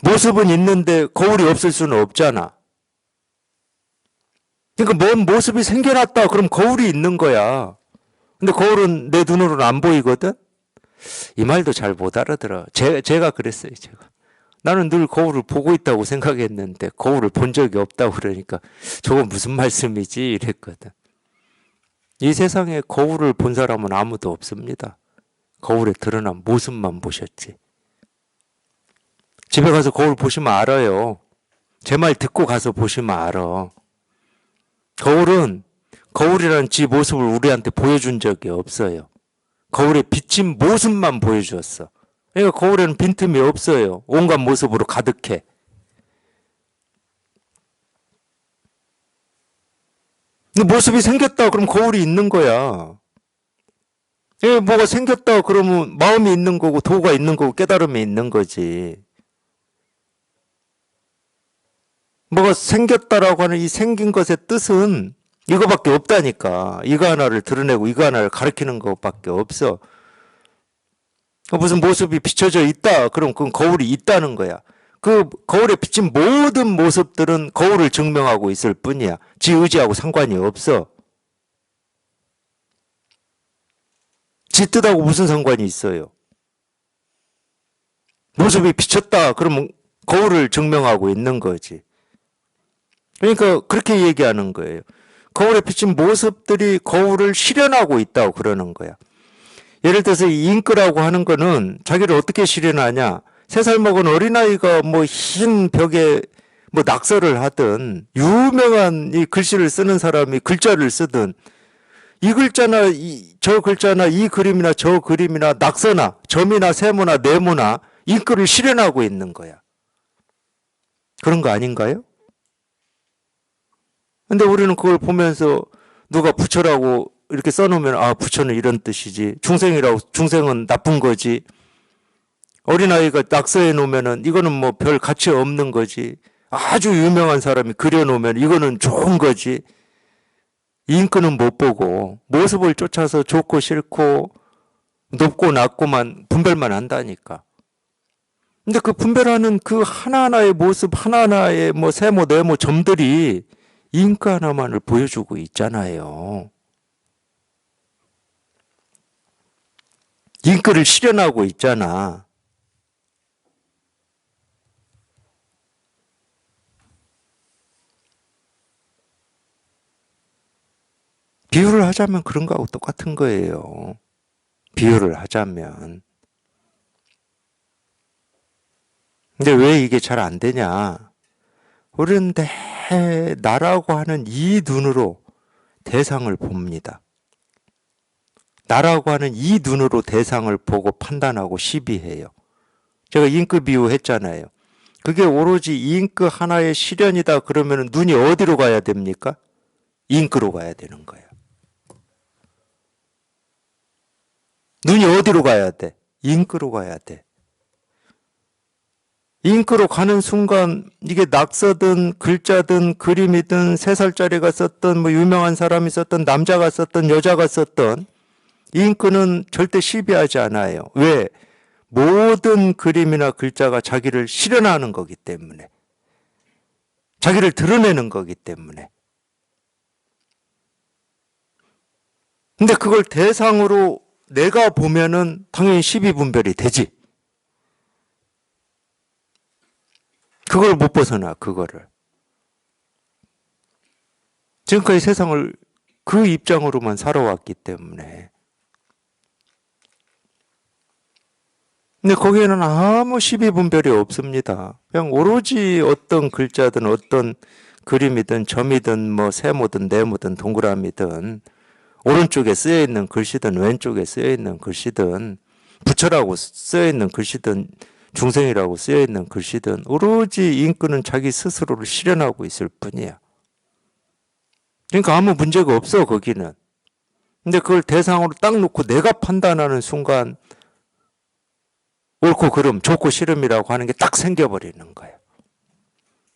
모습은 있는데 거울이 없을 수는 없잖아. 그러니까 뭔 모습이 생겨났다 그럼 거울이 있는 거야. 근데 거울은 내 눈으로는 안 보이거든? 이 말도 잘 못 알아들어. 제가 그랬어요, 제가. 나는 늘 거울을 보고 있다고 생각했는데 거울을 본 적이 없다고 그러니까 저건 무슨 말씀이지? 이랬거든. 이 세상에 거울을 본 사람은 아무도 없습니다. 거울에 드러난 모습만 보셨지. 집에 가서 거울 보시면 알아요. 제 말 듣고 가서 보시면 알아. 거울은 거울이라는 지 모습을 우리한테 보여준 적이 없어요. 거울에 비친 모습만 보여주었어. 그러니까 거울에는 빈틈이 없어요. 온갖 모습으로 가득해. 모습이 생겼다 그럼 거울이 있는 거야. 뭐가 생겼다 그러면 마음이 있는 거고 도가 있는 거고 깨달음이 있는 거지. 뭐가 생겼다라고 하는 이 생긴 것의 뜻은 이거밖에 없다니까. 이거 하나를 드러내고 이거 하나를 가리키는 것밖에 없어. 무슨 모습이 비춰져 있다 그럼 그건 거울이 있다는 거야. 그 거울에 비친 모든 모습들은 거울을 증명하고 있을 뿐이야. 지 의지하고 상관이 없어. 지 뜻하고 무슨 상관이 있어요. 모습이 비쳤다 그러면 거울을 증명하고 있는 거지. 그러니까 그렇게 얘기하는 거예요. 거울에 비친 모습들이 거울을 실현하고 있다고 그러는 거야. 예를 들어서 이 잉크라고 하는 거는 자기를 어떻게 실현하냐. 3살 먹은 어린아이가 뭐 흰 벽에 뭐 낙서를 하든 유명한 이 글씨를 쓰는 사람이 글자를 쓰든 이 글자나 저 글자나 이 그림이나 저 그림이나 낙서나 점이나 세모나 네모나 잉크를 실현하고 있는 거야. 그런 거 아닌가요? 근데 우리는 그걸 보면서 누가 부처라고 이렇게 써놓으면 아 부처는 이런 뜻이지. 중생은 나쁜 거지. 어린아이가 낙서해 놓으면은 이거는 뭐 별 가치 없는 거지. 아주 유명한 사람이 그려놓으면 이거는 좋은 거지. 잉크는 못 보고 모습을 쫓아서 좋고 싫고 높고 낮고만 분별만 한다니까. 근데 그 분별하는 그 하나하나의 모습 하나하나의 뭐 세모 네모 점들이 잉크 하나만을 보여주고 있잖아요. 잉크를 실현하고 있잖아. 비유를 하자면 그런 거하고 똑같은 거예요. 비유를 하자면. 근데 왜 이게 잘 안 되냐? 우리는 나라고 하는 이 눈으로 대상을 봅니다. 나라고 하는 이 눈으로 대상을 보고 판단하고 시비해요. 제가 잉크 비유 했잖아요. 그게 오로지 잉크 하나의 실현이다 그러면 눈이 어디로 가야 됩니까? 잉크로 가야 되는 거야. 눈이 어디로 가야 돼? 잉크로 가야 돼. 잉크로 가는 순간 이게 낙서든 글자든 그림이든 3살짜리가 썼던 뭐 유명한 사람이 썼던 남자가 썼던 여자가 썼던 잉크는 절대 시비하지 않아요. 왜? 모든 그림이나 글자가 자기를 실현하는 거기 때문에. 자기를 드러내는 거기 때문에. 근데 그걸 대상으로 내가 보면은 당연히 시비분별이 되지. 그걸 못 벗어나, 그거를. 지금까지 세상을 그 입장으로만 살아왔기 때문에. 근데 거기에는 아무 시비분별이 없습니다. 그냥 오로지 어떤 글자든 어떤 그림이든 점이든 뭐 세모든 네모든 동그라미든 오른쪽에 쓰여있는 글씨든 왼쪽에 쓰여있는 글씨든 부처라고 쓰여있는 글씨든 중생이라고 쓰여있는 글씨든 오로지 인권은 자기 스스로를 실현하고 있을 뿐이야. 그러니까 아무 문제가 없어 거기는. 근데 그걸 대상으로 딱 놓고 내가 판단하는 순간 옳고 그름, 좋고 싫음이라고 하는 게 딱 생겨버리는 거예요.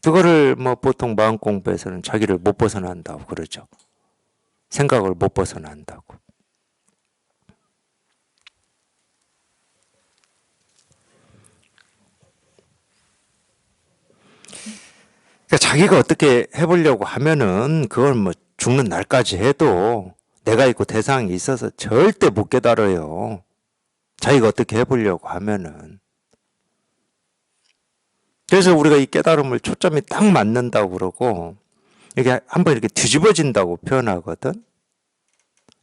그거를 뭐 보통 마음 공부에서는 자기를 못 벗어난다고 그러죠. 생각을 못 벗어난다고. 그러니까 자기가 어떻게 해보려고 하면은 그걸 뭐 죽는 날까지 해도 내가 있고 대상이 있어서 절대 못 깨달아요. 자기가 어떻게 해보려고 하면은. 그래서 우리가 이 깨달음을 초점이 딱 맞는다고 그러고 이게 한번 이렇게 뒤집어진다고 표현하거든.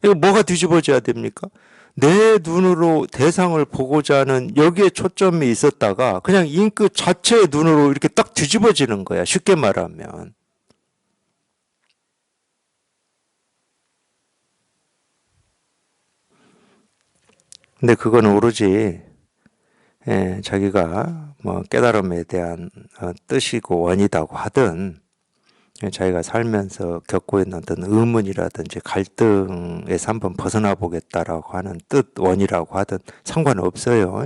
이거 뭐가 뒤집어져야 됩니까? 내 눈으로 대상을 보고자 하는 여기에 초점이 있었다가 그냥 잉크 자체의 눈으로 이렇게 딱 뒤집어지는 거야. 쉽게 말하면. 근데 그건 오로지 자기가 뭐 깨달음에 대한 뜻이고 원이다고 하든 자기가 살면서 겪고 있는 어떤 의문이라든지 갈등에서 한번 벗어나 보겠다라고 하는 뜻, 원이라고 하든 상관없어요.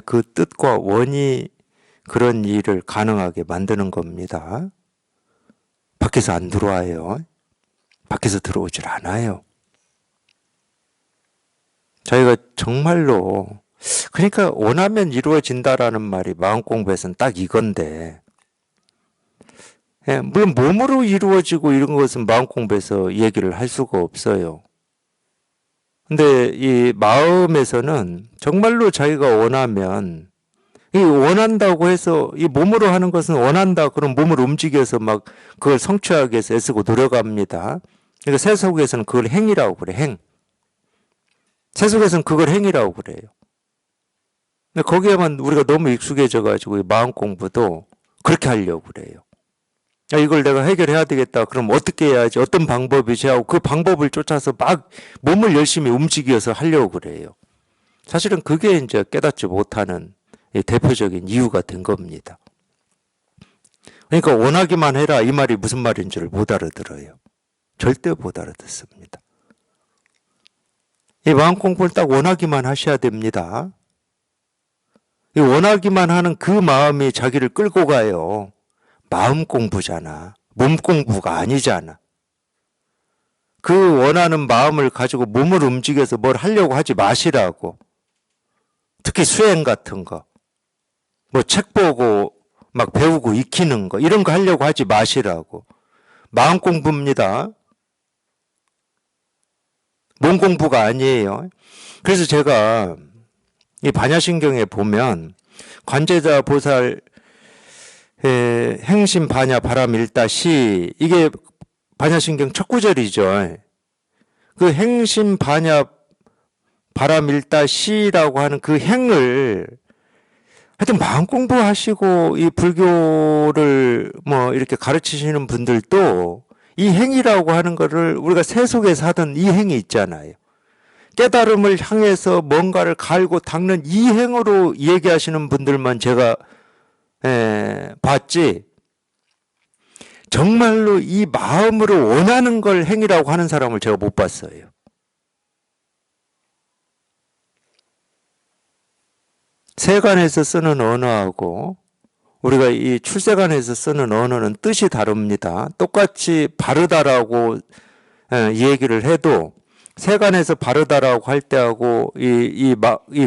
그 뜻과 원이 그런 일을 가능하게 만드는 겁니다. 밖에서 안 들어와요. 밖에서 들어오질 않아요. 저희가 정말로 그러니까 원하면 이루어진다라는 말이 마음 공부에서는 딱 이건데 물론 몸으로 이루어지고 이런 것은 마음 공부에서 얘기를 할 수가 없어요. 근데 이 마음에서는 정말로 자기가 원하면 이 원한다고 해서 이 몸으로 하는 것은 원한다 그럼 몸을 움직여서 막 그걸 성취하기 위해서 애쓰고 노력합니다. 그러니까 세속에서는 그걸 행이라고 그래. 행. 세속에서는 그걸 행이라고 그래요. 근데 거기에만 우리가 너무 익숙해져 가지고 마음 공부도 그렇게 하려고 그래요. 야, 이걸 내가 해결해야 되겠다. 그럼 어떻게 해야지? 어떤 방법이지? 하고 그 방법을 쫓아서 막 몸을 열심히 움직여서 하려고 그래요. 사실은 그게 이제 깨닫지 못하는 대표적인 이유가 된 겁니다. 그러니까 원하기만 해라 이 말이 무슨 말인지를 못 알아들어요. 절대 못 알아듣습니다. 이 마음 공부를 딱 원하기만 하셔야 됩니다. 이 원하기만 하는 그 마음이 자기를 끌고 가요. 마음 공부잖아. 몸 공부가 아니잖아. 그 원하는 마음을 가지고 몸을 움직여서 뭘 하려고 하지 마시라고. 특히 수행 같은 거. 뭐 책 보고 막 배우고 익히는 거. 이런 거 하려고 하지 마시라고. 마음 공부입니다. 몸 공부가 아니에요. 그래서 제가 이 반야신경에 보면 관제자 보살 행심 반야 바람 일다 시 이게 반야신경 첫 구절이죠. 그 행심 반야 바람 일다 시라고 하는 그 행을 하여튼 마음 공부하시고 이 불교를 뭐 이렇게 가르치시는 분들도 이 행이라고 하는 거를 우리가 세속에서 하던 이 행이 있잖아요. 깨달음을 향해서 뭔가를 갈고 닦는 이 행으로 얘기하시는 분들만 제가 봤지 정말로 이 마음으로 원하는 걸 행이라고 하는 사람을 제가 못 봤어요. 세간에서 쓰는 언어하고 우리가 이 출세간에서 쓰는 언어는 뜻이 다릅니다. 똑같이 바르다라고 얘기를 해도 세간에서 바르다라고 할 때하고 이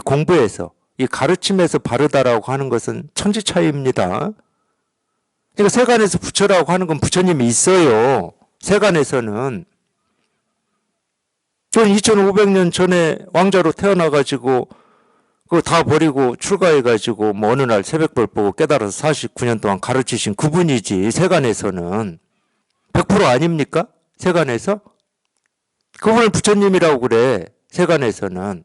공부에서 이 가르침에서 바르다라고 하는 것은 천지 차이입니다. 그러니까 세간에서 부처라고 하는 건 부처님이 있어요. 세간에서는. 2500년 전에 왕자로 태어나가지고 그거 다 버리고 출가해가지고 뭐 어느 날 새벽별 보고 깨달아서 49년 동안 가르치신 그분이지. 세간에서는 100% 아닙니까? 세간에서? 그분을 부처님이라고 그래. 세간에서는.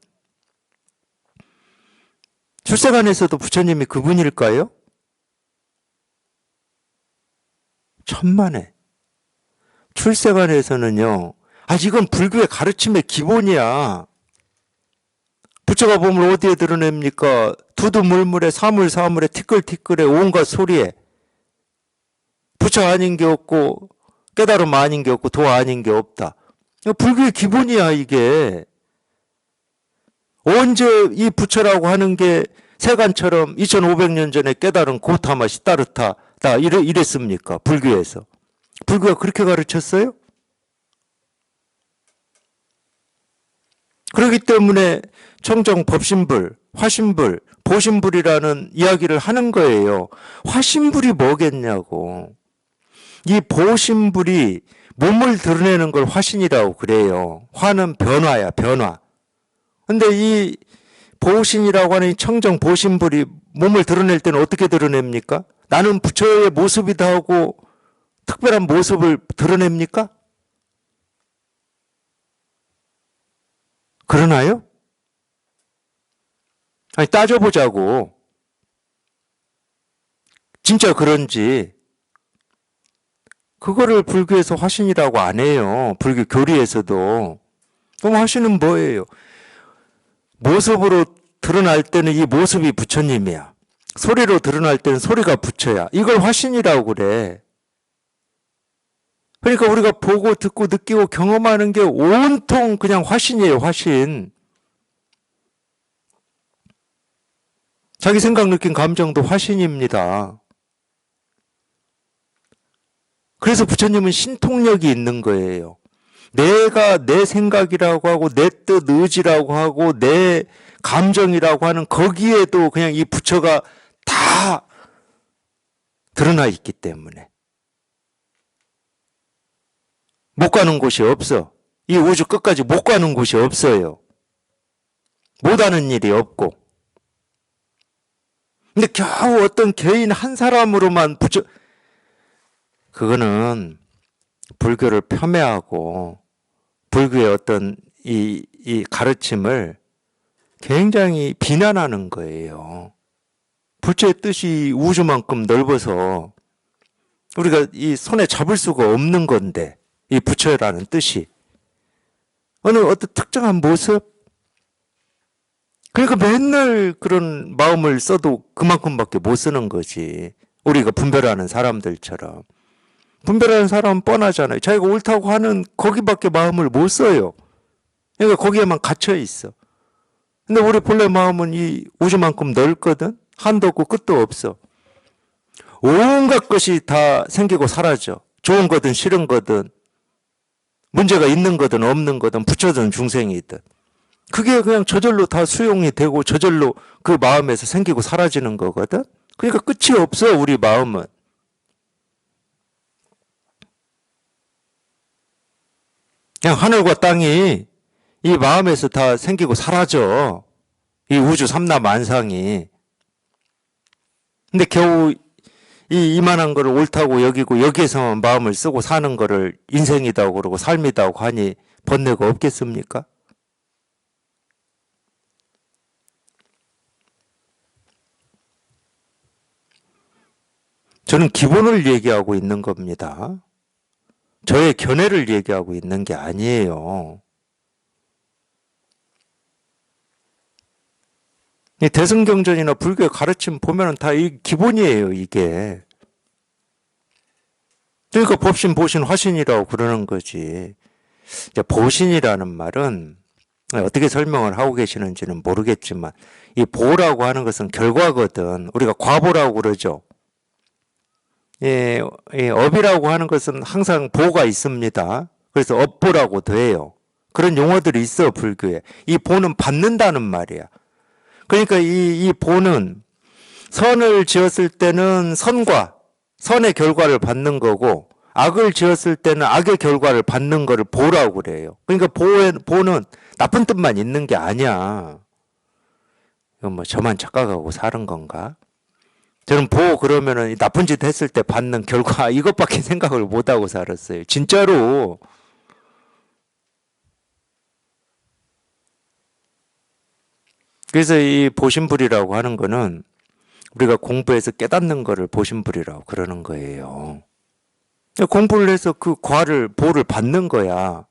출세간에서도 부처님이 그분일까요? 천만에. 출세간에서는요. 이건 불교의 가르침의 기본이야. 부처가 몸을 어디에 드러냅니까? 두두물물에 사물사물에 티끌티끌에 온갖 소리에. 부처 아닌 게 없고 깨달음 아닌 게 없고 도 아닌 게 없다. 불교의 기본이야 이게. 언제 이 부처라고 하는 게 세간처럼 2500년 전에 깨달은 고타마 시다르타다 이랬습니까? 불교에서. 불교가 그렇게 가르쳤어요? 그렇기 때문에 청정 법신불, 화신불, 보신불이라는 이야기를 하는 거예요. 화신불이 뭐겠냐고. 이 보신불이 몸을 드러내는 걸 화신이라고 그래요. 화는 변화야, 변화. 근데 이 보신이라고 하는 이 청정 보신불이 몸을 드러낼 때는 어떻게 드러냅니까? 나는 부처의 모습이다 하고 특별한 모습을 드러냅니까? 그러나요? 아니, 따져보자고. 진짜 그런지. 그거를 불교에서 화신이라고 안 해요. 불교 교리에서도. 그럼 화신은 뭐예요? 모습으로 드러날 때는 이 모습이 부처님이야. 소리로 드러날 때는 소리가 부처야. 이걸 화신이라고 그래. 그러니까 우리가 보고 듣고 느끼고 경험하는 게 온통 그냥 화신이에요, 화신. 자기 생각, 느낀 감정도 화신입니다. 그래서 부처님은 신통력이 있는 거예요. 내가 내 생각이라고 하고 내 뜻 의지라고 하고 내 감정이라고 하는 거기에도 그냥 이 부처가 다 드러나 있기 때문에 못 가는 곳이 없어. 이 우주 끝까지 못 가는 곳이 없어요. 못하는 일이 없고. 근데 겨우 어떤 개인 한 사람으로만 부처 그거는 불교를 폄훼하고 불교의 어떤 이 가르침을 굉장히 비난하는 거예요. 부처의 뜻이 우주만큼 넓어서 우리가 이 손에 잡을 수가 없는 건데 이 부처라는 뜻이 어느 어떤 특정한 모습 그러니까 맨날 그런 마음을 써도 그만큼밖에 못 쓰는 거지. 우리가 분별하는 사람들처럼. 분별하는 사람은 뻔하잖아요. 자기가 옳다고 하는 거기밖에 마음을 못 써요. 그러니까 거기에만 갇혀 있어. 근데 우리 본래 마음은 이 우주만큼 넓거든. 한도 없고 끝도 없어. 온갖 것이 다 생기고 사라져. 좋은 거든 싫은 거든 문제가 있는 거든 없는 거든 부처든 중생이든 그게 그냥 저절로 다 수용이 되고 저절로 그 마음에서 생기고 사라지는 거거든. 그러니까 끝이 없어 우리 마음은. 그냥 하늘과 땅이 이 마음에서 다 생기고 사라져. 이 우주 삼라만상이. 근데 겨우 이 이만한 거를 옳다고 여기고 여기에서만 마음을 쓰고 사는 거를 인생이라고 그러고 삶이라고 하니 번뇌가 없겠습니까? 저는 기본을 얘기하고 있는 겁니다. 저의 견해를 얘기하고 있는 게 아니에요. 이 대승경전이나 불교의 가르침 보면은 다 이 기본이에요, 이게. 그러니까 법신, 보신, 화신이라고 그러는 거지. 이제 보신이라는 말은 어떻게 설명을 하고 계시는지는 모르겠지만 이 보라고 하는 것은 결과거든. 우리가 과보라고 그러죠. 예, 업이라고 하는 것은 항상 보가 있습니다. 그래서 업보라고도 해요. 그런 용어들이 있어, 불교에. 이 보는 받는다는 말이야. 그러니까 이 보는 선을 지었을 때는 선과 선의 결과를 받는 거고 악을 지었을 때는 악의 결과를 받는 거를 보라고 그래요. 그러니까 보는 나쁜 뜻만 있는 게 아니야. 이건 뭐 저만 착각하고 사는 건가? 저는 그러면은 나쁜 짓 했을 때 받는 결과 이것밖에 생각을 못 하고 살았어요. 진짜로. 그래서 이 보신불이라고 하는 거는 우리가 공부해서 깨닫는 거를 보신불이라고 그러는 거예요. 공부를 해서 그 보를 받는 거야.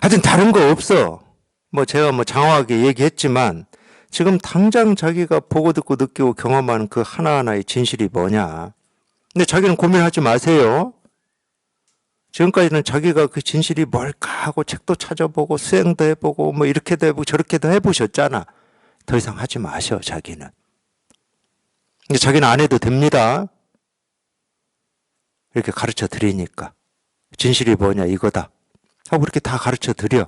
하여튼 다른 거 없어. 뭐 제가 뭐 장황하게 얘기했지만 지금 당장 자기가 보고 듣고 느끼고 경험하는 그 하나하나의 진실이 뭐냐. 근데 자기는 고민하지 마세요. 지금까지는 자기가 그 진실이 뭘까 하고 책도 찾아보고 수행도 해보고 뭐 이렇게도 해보고 저렇게도 해보셨잖아. 더 이상 하지 마셔, 자기는. 근데 자기는 안 해도 됩니다. 이렇게 가르쳐 드리니까. 진실이 뭐냐, 이거다. 하고 이렇게 다 가르쳐 드려.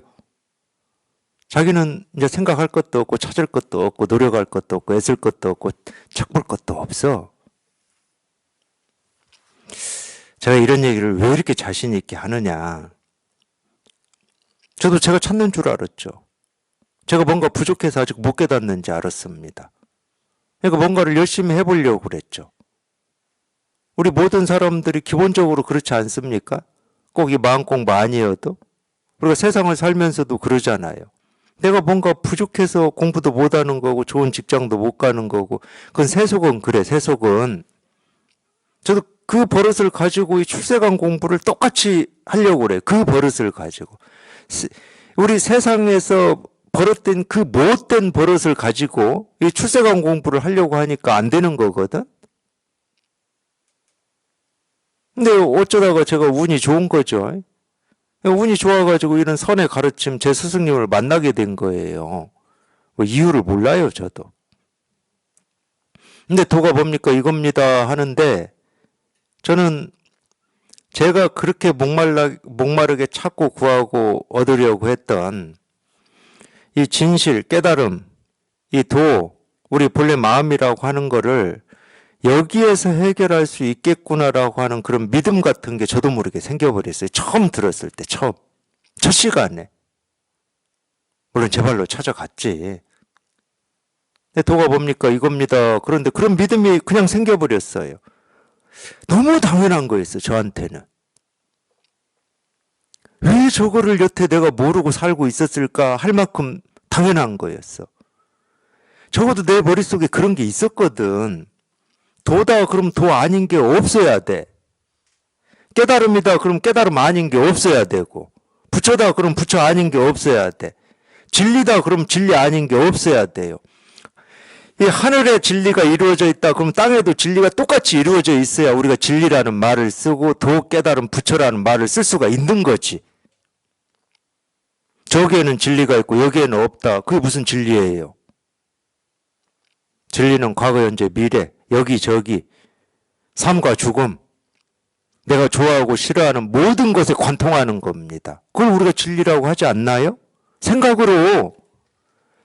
자기는 이제 생각할 것도 없고 찾을 것도 없고 노력할 것도 없고 애쓸 것도 없고 책 볼 것도 없어. 제가 이런 얘기를 왜 이렇게 자신 있게 하느냐. 저도 제가 찾는 줄 알았죠. 제가 뭔가 부족해서 아직 못 깨닫는지 알았습니다. 그러니까 뭔가를 열심히 해보려고 그랬죠. 우리 모든 사람들이 기본적으로 그렇지 않습니까? 꼭 이 마음 공부 아니어도. 우리가 세상을 살면서도 그러잖아요. 내가 뭔가 부족해서 공부도 못하는 거고 좋은 직장도 못 가는 거고 그건 세속은 그래, 세속은. 저도 그 버릇을 가지고 이 출세관 공부를 똑같이 하려고 그래. 그 버릇을 가지고. 우리 세상에서 버릇된 그 못된 버릇을 가지고 이 출세관 공부를 하려고 하니까 안 되는 거거든. 근데 어쩌다가 제가 운이 좋은 거죠. 운이 좋아가지고 이런 선의 가르침 제 스승님을 만나게 된 거예요. 뭐 이유를 몰라요, 저도. 근데 도가 뭡니까? 이겁니다 하는데 저는 제가 그렇게 목마르게 찾고 구하고 얻으려고 했던 이 진실, 깨달음, 이 도, 우리 본래 마음이라고 하는 거를 여기에서 해결할 수 있겠구나라고 하는 그런 믿음 같은 게 저도 모르게 생겨버렸어요. 처음 들었을 때, 처음. 첫 시간에. 물론 제 발로 찾아갔지. 근데 도가 뭡니까? 이겁니다. 그런데 그런 믿음이 그냥 생겨버렸어요. 너무 당연한 거였어, 저한테는. 왜 저거를 여태 내가 모르고 살고 있었을까 할 만큼 당연한 거였어. 적어도 내 머릿속에 그런 게 있었거든. 도다 그럼 도 아닌 게 없어야 돼. 깨달음이다 그럼 깨달음 아닌 게 없어야 되고, 부처다 그럼 부처 아닌 게 없어야 돼. 진리다 그럼 진리 아닌 게 없어야 돼요. 이 하늘에 진리가 이루어져 있다 그럼 땅에도 진리가 똑같이 이루어져 있어야 우리가 진리라는 말을 쓰고 도, 깨달음, 부처라는 말을 쓸 수가 있는 거지. 저기에는 진리가 있고 여기에는 없다. 그게 무슨 진리예요? 진리는 과거, 현재, 미래, 여기저기, 삶과 죽음, 내가 좋아하고 싫어하는 모든 것에 관통하는 겁니다. 그걸 우리가 진리라고 하지 않나요? 생각으로,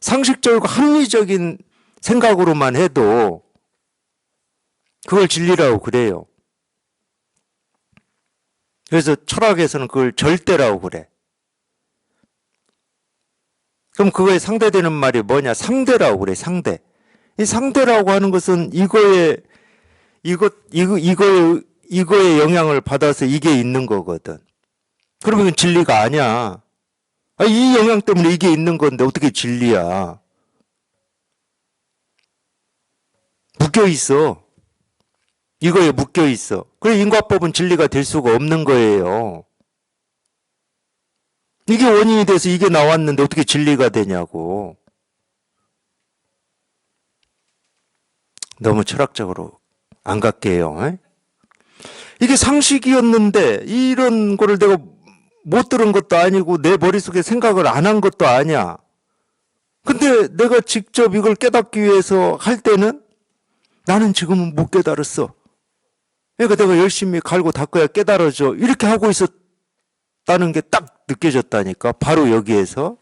상식적이고 합리적인 생각으로만 해도 그걸 진리라고 그래요. 그래서 철학에서는 그걸 절대라고 그래. 그럼 그거에 상대되는 말이 뭐냐? 상대라고 그래, 상대. 이 상대라고 하는 것은 이거에 영향을 받아서 이게 있는 거거든. 그러면 이건 진리가 아니야. 이 영향 때문에 이게 있는 건데 어떻게 진리야? 묶여 있어. 이거에 묶여 있어. 그래 인과법은 진리가 될 수가 없는 거예요. 이게 원인이 돼서 이게 나왔는데 어떻게 진리가 되냐고. 너무 철학적으로 안 갈게요. 이게 상식이었는데 이런 거를 내가 못 들은 것도 아니고 내 머릿속에 생각을 안 한 것도 아니야. 근데 내가 직접 이걸 깨닫기 위해서 할 때는 나는 지금은 못 깨달았어. 그러니까 내가 열심히 갈고 닦아야 깨달아져. 이렇게 하고 있었다는 게 딱 느껴졌다니까. 바로 여기에서.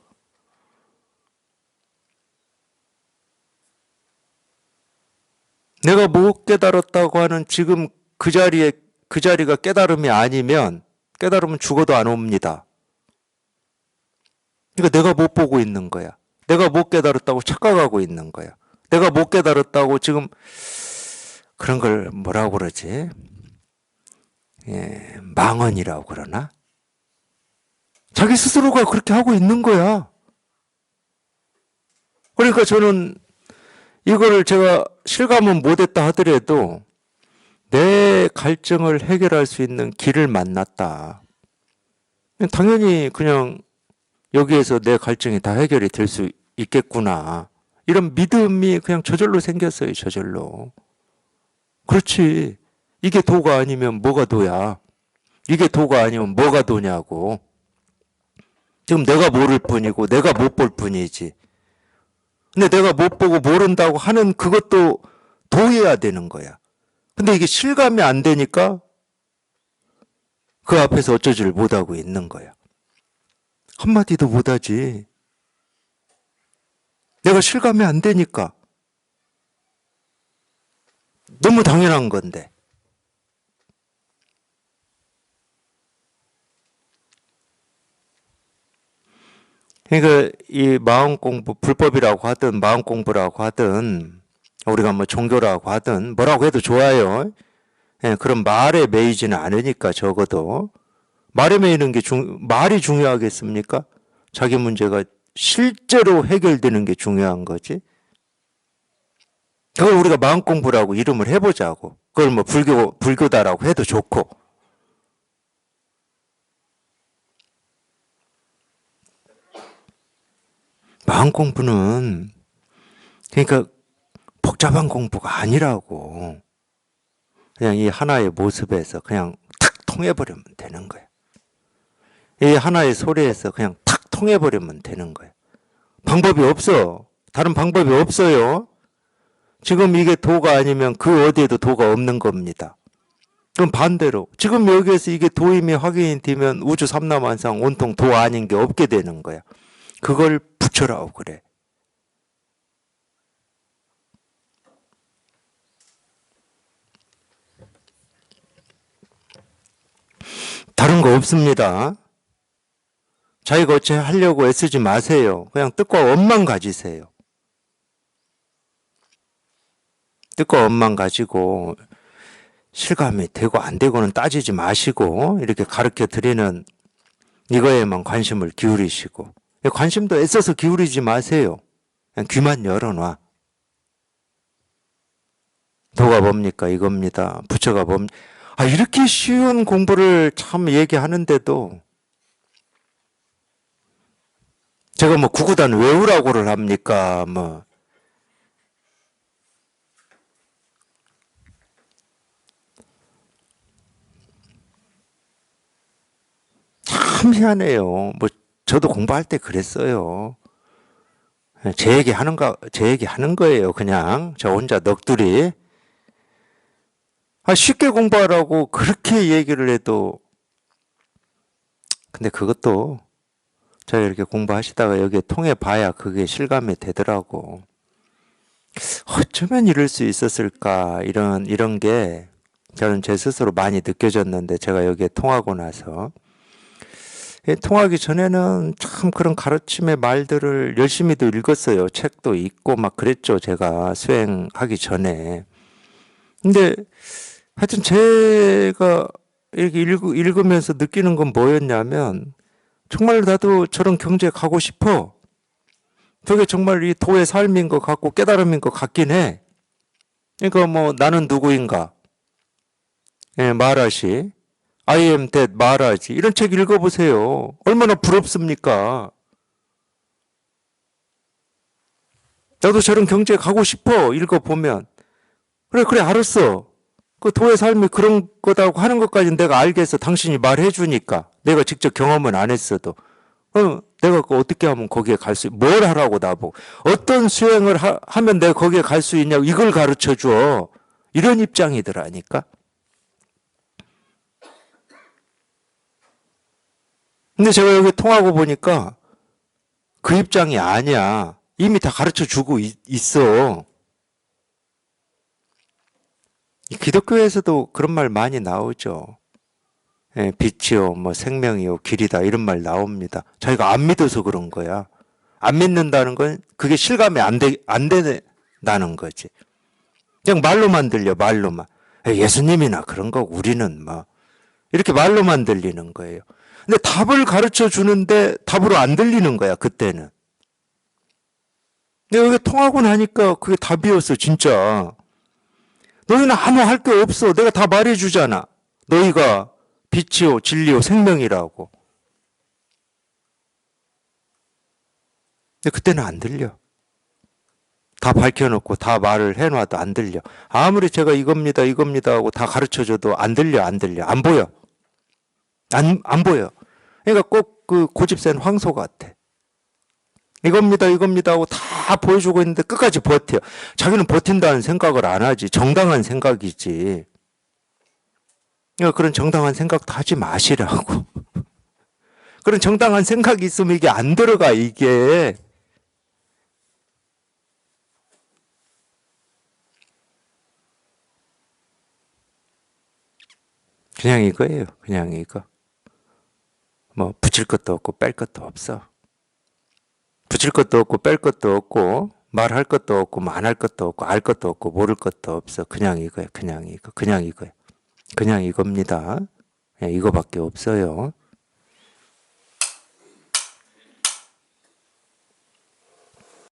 내가 못 깨달았다고 하는 지금 그 자리가 깨달음이 아니면 깨달음은 죽어도 안 옵니다. 그러니까 내가 못 보고 있는 거야. 내가 못 깨달았다고 착각하고 있는 거야. 내가 못 깨달았다고 지금 그런 걸 뭐라고 그러지? 망언이라고 그러나? 자기 스스로가 그렇게 하고 있는 거야. 그러니까 저는 이거를 제가 실감은 못했다 하더라도 내 갈증을 해결할 수 있는 길을 만났다. 당연히 그냥 여기에서 내 갈증이 다 해결이 될 수 있겠구나. 이런 믿음이 그냥 저절로 생겼어요, 저절로. 그렇지. 이게 도가 아니면 뭐가 도야? 이게 도가 아니면 뭐가 도냐고. 지금 내가 모를 뿐이고 내가 못 볼 뿐이지. 근데 내가 못 보고 모른다고 하는 그것도 도해야 되는 거야. 근데 이게 실감이 안 되니까 그 앞에서 어쩌지를 못하고 있는 거야. 한마디도 못하지. 내가 실감이 안 되니까. 너무 당연한 건데. 그러니까 이 마음 공부, 불법이라고 하든 마음 공부라고 하든 우리가 뭐 종교라고 하든 뭐라고 해도 좋아요. 예, 그런 말에 매이지는 않으니까 적어도. 말에 매이는 게 말이 중요하겠습니까? 자기 문제가 실제로 해결되는 게 중요한 거지. 그걸 우리가 마음 공부라고 이름을 해보자고. 그걸 뭐 불교다라고 해도 좋고. 마음 공부는 그러니까 복잡한 공부가 아니라고. 그냥 이 하나의 모습에서 그냥 탁 통해버리면 되는 거야. 이 하나의 소리에서 그냥 탁 통해버리면 되는 거야. 방법이 없어. 다른 방법이 없어요. 지금 이게 도가 아니면 그 어디에도 도가 없는 겁니다. 그럼 반대로 지금 여기에서 이게 도임이 확인이 되면 우주 삼라만상 온통 도 아닌 게 없게 되는 거야. 그걸 붙여라고 그래. 다른 거 없습니다. 자기가 어째 하려고 애쓰지 마세요. 그냥 뜻과 업만 가지세요. 뜻과 업만 가지고 실감이 되고 안 되고는 따지지 마시고 이렇게 가르쳐 드리는 이거에만 관심을 기울이시고, 관심도 애써서 기울이지 마세요. 그냥 귀만 열어놔. 도가 뭡니까? 이겁니다. 부처가 뭡니까? 이렇게 쉬운 공부를 참 얘기하는데도 제가 뭐 구구단 외우라고를 합니까? 뭐. 참 희한해요. 뭐 저도 공부할 때 그랬어요. 제 얘기 하는 거예요. 그냥 저 혼자 넋두리. 쉽게 공부하라고 그렇게 얘기를 해도, 근데 그것도 제가 이렇게 공부하시다가 여기에 통해 봐야 그게 실감이 되더라고. 어쩌면 이럴 수 있었을까, 이런 게 저는 제 스스로 많이 느껴졌는데, 제가 여기에 통하고 나서. 통하기 전에는 참 그런 가르침의 말들을 열심히도 읽었어요. 책도 읽고 막 그랬죠. 제가 수행하기 전에. 근데 하여튼 제가 이렇게 읽으면서 느끼는 건 뭐였냐면, 정말 나도 저런 경지에 가고 싶어. 저게 정말 이 도의 삶인 것 같고 깨달음인 것 같긴 해. 그러니까 뭐 나는 누구인가? 예, 마라시. I am that 마라지. 이런 책 읽어보세요. 얼마나 부럽습니까? 나도 저런 경지에 가고 싶어. 읽어보면. 그래, 알았어. 그 도의 삶이 그런 거다고 하는 것까지는 내가 알겠어. 당신이 말해주니까. 내가 직접 경험은 안 했어도. 내가 어떻게 하면 거기에 뭘 하라고 나보고. 어떤 수행을 하면 내가 거기에 갈 수 있냐고 이걸 가르쳐 줘. 이런 입장이더라니까. 근데 제가 여기 통하고 보니까 그 입장이 아니야. 이미 다 가르쳐 주고 있어. 기독교에서도 그런 말 많이 나오죠. 예, 빛이요, 뭐 생명이요, 길이다 이런 말 나옵니다. 자기가 안 믿어서 그런 거야. 안 믿는다는 건 그게 실감이 안 된다는 거지. 그냥 말로만 들려, 말로만. 예수님이나 그런 거 우리는 뭐 이렇게 말로만 들리는 거예요. 근데 답을 가르쳐 주는데 답으로 안 들리는 거야, 그때는. 근데 여기 통하고 나니까 그게 답이었어, 진짜. 너희는 아무 할 게 없어. 내가 다 말해주잖아. 너희가 빛이요, 진리요, 생명이라고. 근데 그때는 안 들려. 다 밝혀놓고 다 말을 해놔도 안 들려. 아무리 제가 이겁니다, 이겁니다 하고 다 가르쳐줘도 안 들려, 안 들려. 안 보여. 안 보여. 그러니까 꼭 그 고집센 황소 같아. 이겁니다, 이겁니다 하고 다 보여주고 있는데 끝까지 버텨. 자기는 버틴다는 생각을 안 하지. 정당한 생각이지. 그러니까 그런 정당한 생각도 하지 마시라고. 그런 정당한 생각이 있으면 이게 안 들어가, 이게. 그냥 이거예요. 그냥 이거. 뭐 붙일 것도 없고 뺄 것도 없어. 붙일 것도 없고 뺄 것도 없고 말할 것도 없고 뭐 안 할 것도 없고 알 것도 없고 모를 것도 없어. 그냥 이거야. 그냥 이거. 그냥 이거야. 그냥 이겁니다. 예, 이거밖에 없어요.